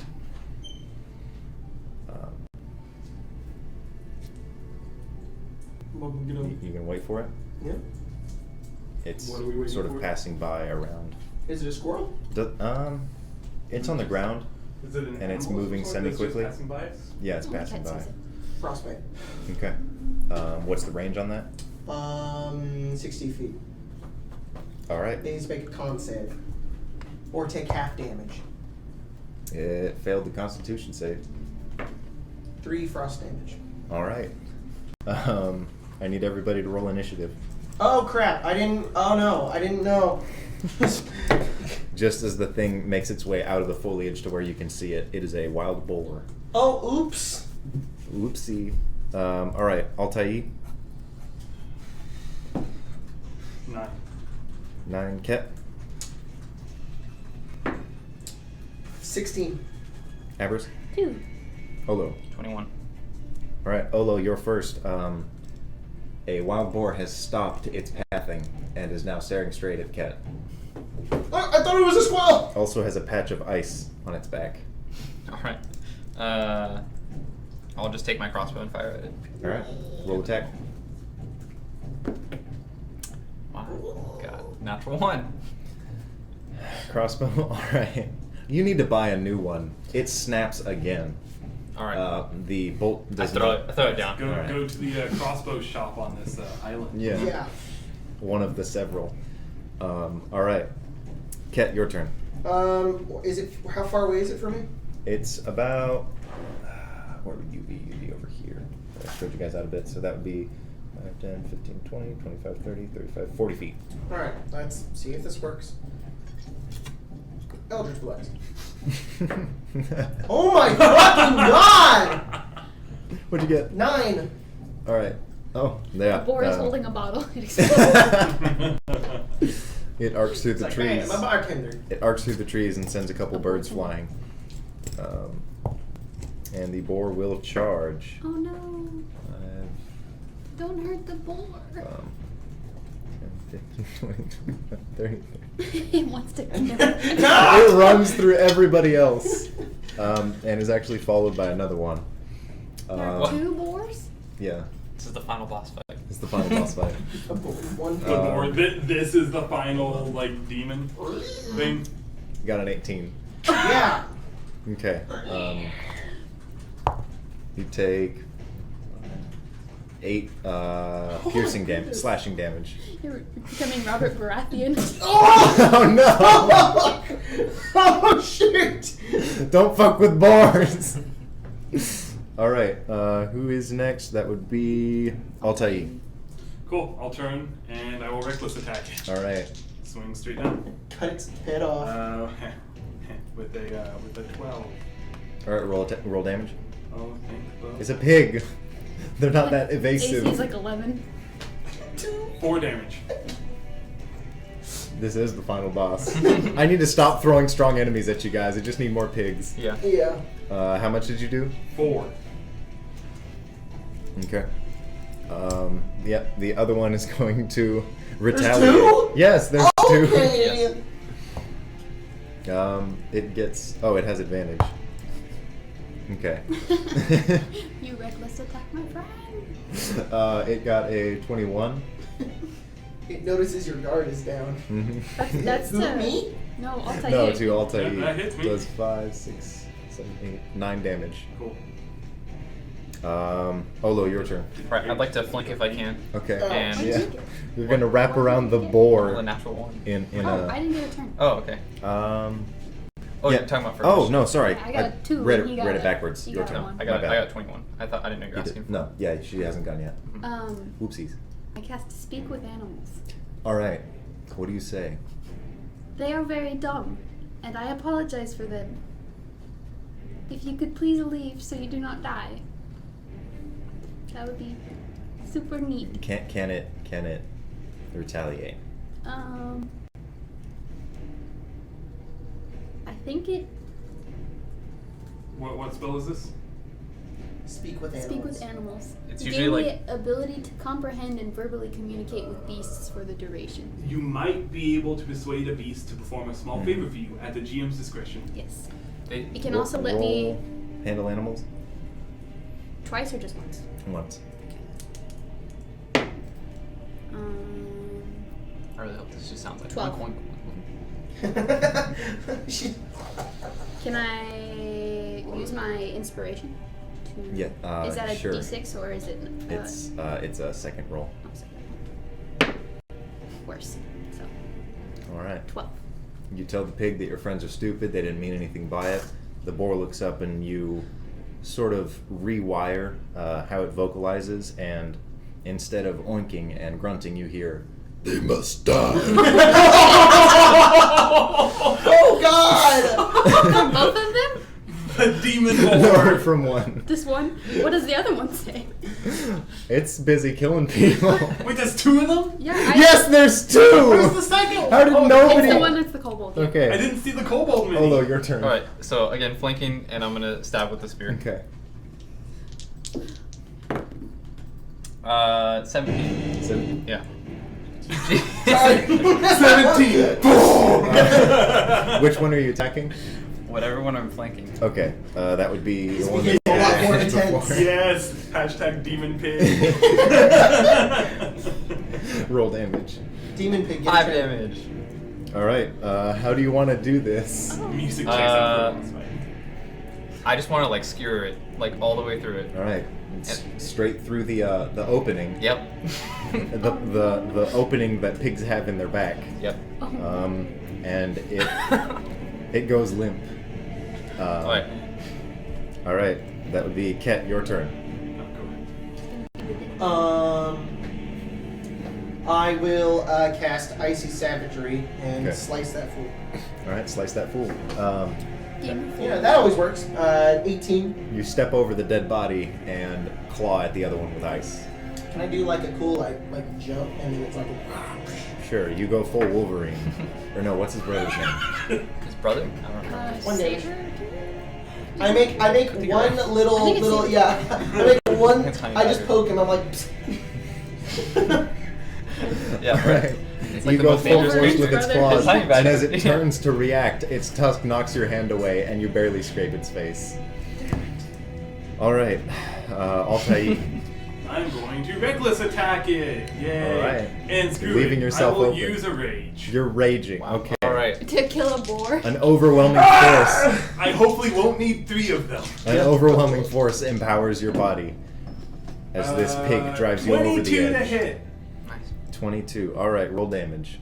You can wait for it. Yeah. It's What are we waiting sort of for? passing by around. Is it a squirrel? It's on the ground. Is it an And it's animal of moving some sort that's just semi-quickly? passing by us? Yeah, it's Oh, my passing cat by. sees it. Frostbite. Okay. What's the range on that? 60 feet. All right. They need to make a con save. Or take half damage. It failed the Constitution save. 3 frost damage. All right. I need everybody to roll initiative. Oh crap! Oh no! I didn't know. Just as the thing makes its way out of the foliage to where you can see it, it is a wild boar. Oh, oops. Oopsie. All right, Altai. 9. 9, Ket. 16. Abers. 2. Olo. 21. All right, Olo, you're first. A wild boar has stopped its pathing and is now staring straight at Ket. I thought it was a squirrel! Also has a patch of ice on its back. All right. I'll just take my crossbow and fire at it. All right, roll attack. Wow. God. Natural 1. Crossbow. All right. You need to buy a new one. It snaps again. All right. The bolt I does throw not. it down. Go, Alright. go to the crossbow shop on this island. Yeah. Yeah. One of the several. All right. Ket, your turn. Is it? How far away is it from me? It's about. Where would you be? You'd be over here. I showed you guys out a bit, so that would be 5, 10, 15, 20, 25, 30, 35, 40 feet. All right. Let's see if this works. Eldritch Blast. Oh my fucking god! What'd you get? 9. All right. Oh, yeah. The boar is holding a bottle. It arcs through the It's like, man, trees. I'm a bartender. It arcs through the trees and sends a couple birds flying. And the boar will charge. Oh no. 5, Don't hurt the boar. 10, 15, 20, 25, 30. He wants to kill him. It runs through everybody else. And is actually followed by another one. There are 2 boars? Yeah, This is the final boss fight. it's the final boss fight. One. The boar. This is the final demon thing. Got an 18. Yeah. Okay. You take 8 piercing damage, slashing damage. You're becoming Robert Baratheon. Oh no! Oh shit! Don't fuck with boars. All right. Who is next? That would be Altai. Cool. I'll turn and I will reckless attack it. All right. Swing straight down. Cut its head off. With a 12. All right. Roll damage. Oh, thank God. It's a pig. They're not that evasive. AC's like 11. 4 damage. This is the final boss. I need to stop throwing strong enemies at you guys. I just need more pigs. Yeah. Yeah. How much did you do? 4. Okay. Yep. The other one is going to retaliate. 2? Yes, there's 2. Okay. It gets. Oh, it has advantage. Okay. You reckless attack my friend. It got a 21. It notices your guard is down. That's Who, to me? No, I'll tell No, you. to Altai. That hits me. Does 5, 6, 7, 8, 9 damage. Cool. Olo, your turn. Right. I'd like to flank if I can. Okay. Oh. And Yeah. You're gonna wrap around the roll a boar natural 1. in Oh, I a. didn't get a turn. Oh, okay. Oh, yeah. you're talking about first. Oh no, sorry. I got a 2 Read and it, you got read a- it backwards. you Your got a turn. 1. I got My bad. 21. I didn't know you were You did- asking. for No, yeah, she hasn't gone yet. Um, Oopsies. I cast Speak with Animals. All right. What do you say? They are very dumb, and I apologize for them. If you could please leave so you do not die, that would be super neat. Can it retaliate? I think it What spell is this? Speak with animals. speak with animals. It's Gain usually like the ability to comprehend and verbally communicate with beasts for the duration. You might be able to persuade a beast to perform a small favor for you at the GM's discretion. Yes. they, You can also let me handle animals twice or just once. once. I really hope this just sounds like 12. oink, Can I use my inspiration? To, Yeah. is that a sure. D6 or is it? It's a second roll. Oh, sorry. Worse. So All right. 12. You tell the pig that your friends are stupid. They didn't mean anything by it. The boar looks up and you sort of rewire how it vocalizes, and instead of oinking and grunting, you hear, "They must die." Oh God! Both of them? The demon No, boar. from one. This one? What does the other one say? It's busy killing people. Wait, there's two of them? Yeah, Yes, there's Where's the two. second one? How did Oh, nobody? It's the one that's the kobold. Okay. I didn't see the kobold mini. Olo, your turn. All right. So again, flanking, and I'm gonna stab with the spear. Okay. 17. So, Yeah. 17. which one are you attacking? Whatever one I'm flanking. Okay, that would be It's the one becoming a lot more that intense. Yes. Hashtag demon pig. Roll damage. Demon pig. Get 5 a turn. damage. All right. How do you want to do this? Music checks out for once, right? I just want to like skewer it, like all the way through it. All right. Straight through the opening. Yep. The opening that pigs have in their back. Yep. And it goes limp. All right. All right. That would be Ket. Your turn. I will cast Icy Savagery and Okay. slice that fool. All right. Slice that fool. Yeah, that always works. 18. You step over the dead body and claw at the other one with ice. Can I do like a cool like jump and then it's like a... Sure. You go full Wolverine. Or no? What's his brother's name? His brother? I don't remember. One damage. Saber? I make I one think it's little Saber. yeah. I make one. It's Honey I just Badger. poke him. I'm like. Yeah. All right. It's like You the go most full dangerous force creature. with its Brother. claws, It's Honey and Badger. as it Yeah. turns to react, its tusk knocks your hand away, and you barely scrape its face. All right, Altair. I'm going to reckless attack it. Yay. All right. And screw Leaving it. yourself I will open. use a rage. You're raging. Wow. Okay. All right. To kill a boar? An overwhelming force. I hopefully won't need 3 of them. An overwhelming force empowers your body as this pig drives you over the 22 to edge. hit. Nice. 22. All right, roll damage.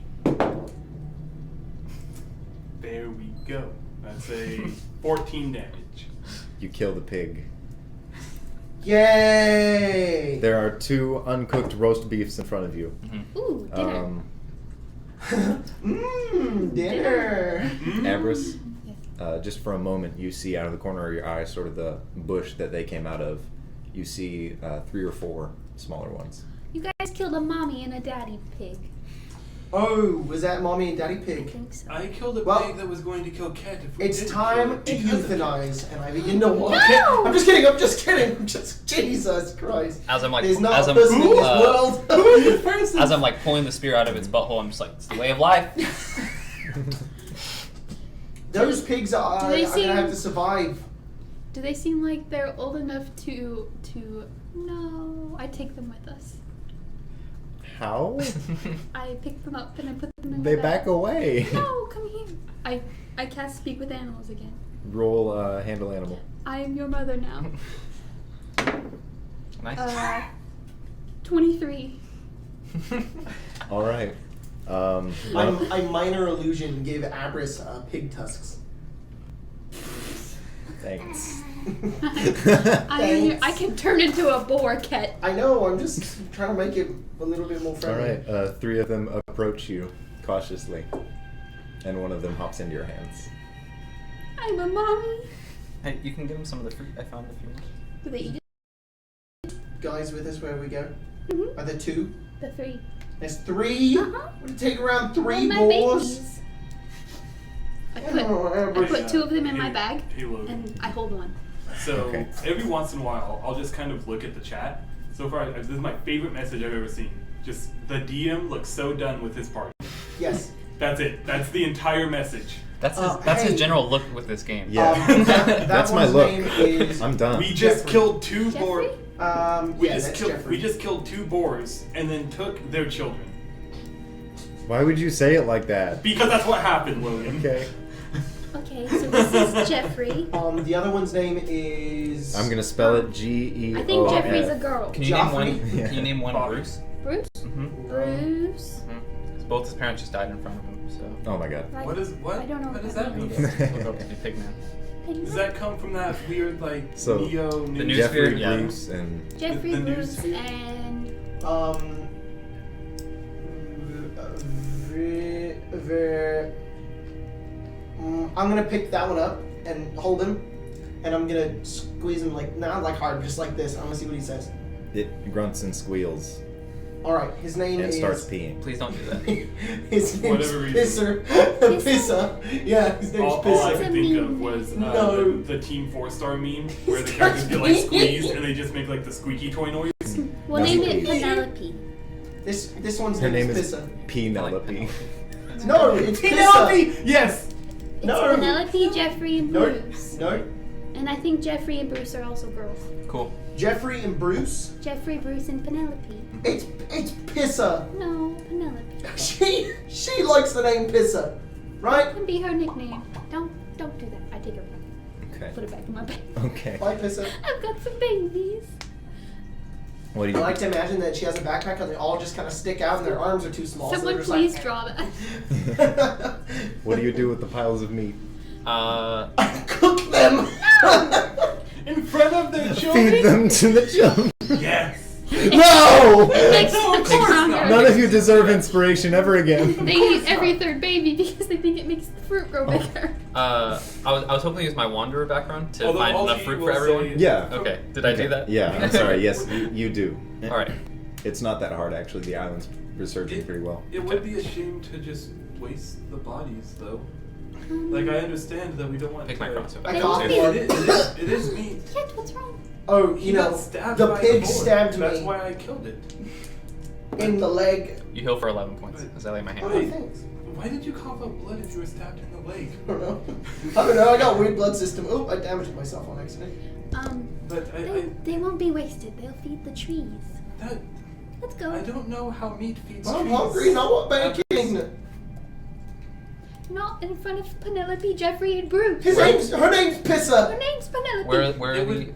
There we go. That's a 14 damage. You kill the pig. Yay! There are 2 uncooked roast beefs in front of you. Ooh, dinner. Dinner. Abris, Yes. just for a moment, you see out of the corner of your eye, sort of the bush that they came out of. You see 3 or 4 smaller ones. You guys killed a mommy and a daddy pig. Oh, was that mommy and daddy I pig? think so. I killed a Well, pig that was going to kill Ket if we It's didn't time kill it to because of Ket. euthanize, and I begin to walk. No! I'm just kidding. I'm just kidding. I'm just Jesus Christ. As I'm like, There's not as a I'm, person in this uh, world. as I'm like pulling the spear out of its butthole, I'm just like, it's the way of life. Those pigs are Do they gonna seem- have to survive. Do they seem like they're old enough to No, I take them with us. How? I pick them up and I put them in They my back bag. away. No, come here. I cast speak with animals again. Roll handle animal. I am your mother now. Nice. 23. All right. I minor illusion gave Abris pig tusks. Thanks. I can turn into a boar, Ket. I know. I'm just trying to make it a little bit more All friendly. right. 3 of them approach you. cautiously, and one of them hops into your hands. I'm a mommy. Hey, you can give him some of the fruit I found if you want. Do they eat Guys with us where we go? it? Mm-hmm. Are there 2? The 3. There's 3? Uh-huh. Would it take around 3 Well, my boars? babies. I Oh, put 2 of them in my bag, Hey, Logan. and I hold one. So Okay. every once in a while, I'll just kind of look at the chat. So far, this is my favorite message I've ever seen. Just the DM looks so done with his party. Yes. That's it. That's the entire message. That's his, Hey. his general look with this game. Yeah. That That's my one's look. name is. I'm done. We just Jeffrey. killed 2 boars. Jeffrey? We Yeah, just that's killed. Jeffrey. We just killed 2 boars and then took their children. Why would you say it like that? Because that's what happened, Logan. Okay. Okay, so this is Jeffrey. The other one's name is. I'm gonna spell it G-E-O-F. I think Jeffrey's a girl. Can you name one? Joffrey? Yeah. Can you name one Bobby. Bruce? Bruce? Mm-hmm. Bruce? Both his parents just died in front of him, so. Oh my god. Right. What is what? I don't know What what does that that mean? means. Look up to be Pigman. Does that come from that weird like So, Neo? the new Jeffrey, spirit, yeah. Bruce, and Jeffrey, the news Bruce, feed? and I'm gonna pick that one up and hold him, and I'm gonna squeeze him like not like hard, just like this. I'm gonna see what he says. it grunts and squeals All right, his name and is. starts peeing. Please don't do that. His name's Whatever reason. Pisser. Pissa. Yeah, his name's All I Pisser. could think of was No. the Team 4-star meme where the characters get like squeezed and they just make like the squeaky toy noise. we'll No. name it Penelope. This one's Her name name is is Pissa. Penelope. No, it's Pissa. Penelope! Yes! It's No. Penelope, Jeffrey, and No, Bruce. no. And I think Jeffrey and Bruce are also girls. Cool. Jeffrey and Bruce. Jeffrey, Bruce, and Penelope. It's Pissa. No, Penelope. She likes the name Pissa, right? That can be her nickname. Don't do that. I take it back. Okay. Put it back in my bag. Okay. Bye, Pissa. I've got some babies. What do I you like to imagine that she has a backpack and they all just kind of stick out and their arms are too small. Someone so they're please just draw that. like, What do you do with the piles of meat? cook them. In front of their children? Feed them to the children. Yes! No! Makes No, of them course stronger. not. None of you deserve inspiration ever again. They eat every third baby because they think it makes the fruit grow bigger. I was hoping to use my wanderer background to Although find all enough he fruit will for everyone. say- Yeah. Okay. Did I do that? Yeah, I'm sorry. Yes, you do. All right. It's not that hard, actually. The island's researching pretty well. It would be a shame to just waste the bodies, though. Like, I understand that we don't want Pick to... my crossbow I back. got up, it. too. It is meat. Kit, what's wrong? Oh, He you know, got stabbed the by pig boar. stabbed That's me why I killed it. in the leg. You heal for 11 points as I lay my hand. Oh, on it. thanks. Why did you cough up blood if you were stabbed in the leg? I don't know. I don't know. I got a weird blood system. Oh, I damaged myself on accident. But They won't be wasted. They'll feed the trees. that Let's go. I don't know how meat feeds I'm trees. hungry and I want bacon. Not in front of Penelope, Jeffrey, and Bruce. Her name's Her Pissa. name's Penelope.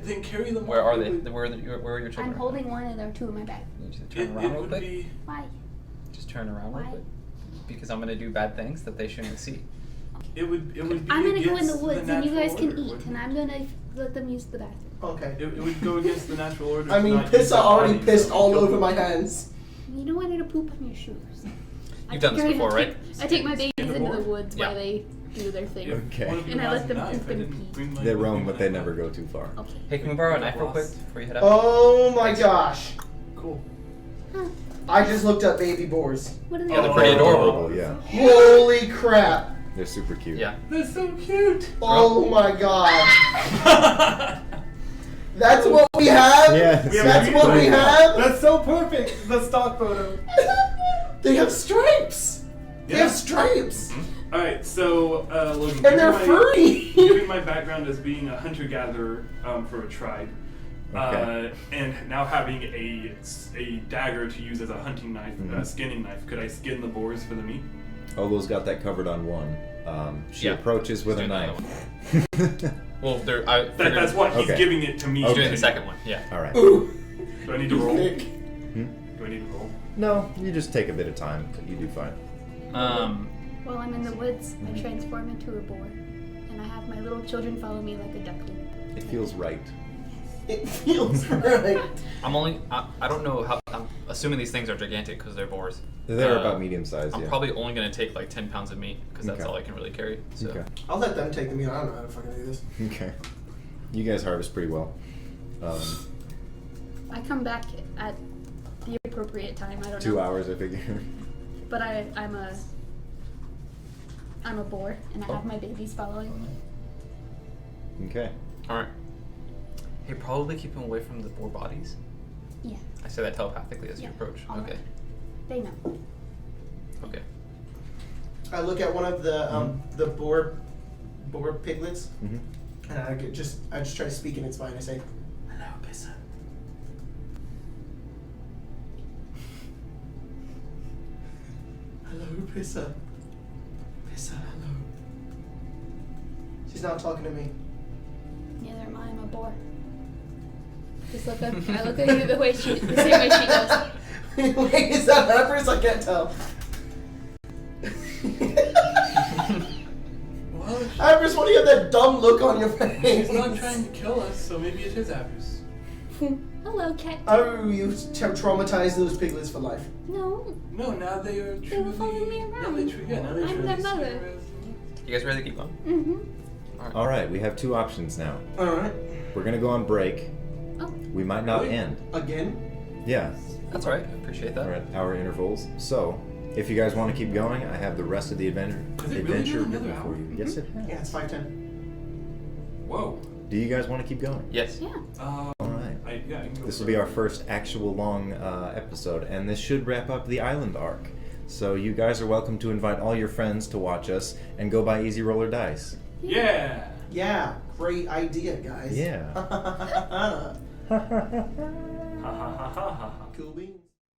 Then carry them. Where are they? It Where are your children? I'm holding one and there are 2 in my bag. You just turn around real would quick. be. Why? Just turn around real Why? quick. Because I'm gonna do bad things that they shouldn't see. It would be. I'm gonna go in the against woods and you natural guys can order, eat, wouldn't and it? I'm gonna let them use the bathroom. Okay. It would go against the natural order. I to mean, not use Pissa their already bodies, pissed so all kill over them. my hands. You don't want her to poop on your shoes. You've done this before, right? I take my babies Skin the into the board? woods Yeah. while they do their thing. Okay. One of you And I has let a them knife. poop I and didn't pee. bring my They roam, moving but they knife. never go too far. Okay. Hey, can we borrow a knife real quick before you head out? Oh my gosh. Cool. Huh. I just looked up baby boars. What are they? Yeah, they're pretty adorable. Oh, yeah. Holy crap. They're super cute. Yeah. They're so cute. Oh my god. That's what we have? Yes. That's what we have? That's so perfect. The stock photo. They have stripes. They Yeah. have stripes. All right, so Logan, And they're given furry. Given my background as being a hunter-gatherer for a tribe, Okay. and now having a dagger to use as a hunting knife, Mhm. skinning knife, could I skin the boars for the meat? Olo's got that covered on one. She Yeah. approaches with a Let's knife. Well, I figured That's what he's Okay. giving it to me. he's Okay. doing the second one. Yeah. All right. Ooh. Do I need to roll? Nick. Do I need to roll? No, you just take a bit of time, but you do fine. While I'm in the woods, I transform into a boar. And I have my little children follow me like a duckling. It feels right. It feels right. I don't know how. I'm assuming these things are gigantic because they're boars. They're about medium sized. I'm Yeah. probably only gonna take like 10 pounds of meat because that's Okay. all I can really carry. So. Okay. I'll let them take the meat. I don't know how to fucking do this. Okay. You guys harvest pretty well. I come back at the appropriate time. I don't 2 know. hours, I figure. But I'm a boar, and I have my babies following me. Okay. All right. Hey, probably keep them away from the boar bodies. Yeah, I say that telepathically as you Yeah, approach. all Okay. right. They know. Okay. I look at one of the boar piglets, Mm-hmm. and I just try to speak in its mind. I say, "Hello, Pissa." Hello, Pissa. Pissa, hello. She's not talking to me. Neither am I. I'm a boar. Just look up. I look at you the same way she does. Wait, is that Empress? I can't tell. Well, Empress, what do you have that dumb look on your face? she's not trying to kill us, so maybe it is Apis. Hello, cat. Oh, you traumatized those piglets for life. No, No, now they are truly. They were following me Now around. they truly. Yeah, now they I'm truly their see mother. her as- You guys ready to keep going? mm-hmm. All right, we have 2 options now. All right. We're gonna go on break. Oh, We might not Wait. end. Again? Yeah, That's all right. I appreciate that. we're at hour intervals. So, if you guys want to keep going, I have the rest of the adventure Has it really been another written for hour? you. Yes, it has. Yeah, it's 5:10. Whoa. Do you guys want to keep going? Yes. yeah. All right. I can go This for will be it. our first actual long episode, and this should wrap up the island arc. So you guys are welcome to invite all your friends to watch us and go buy Easy Roller Dice. Yeah. Yeah, great idea, guys. Yeah. Ha ha ha ha ha. Cool beans.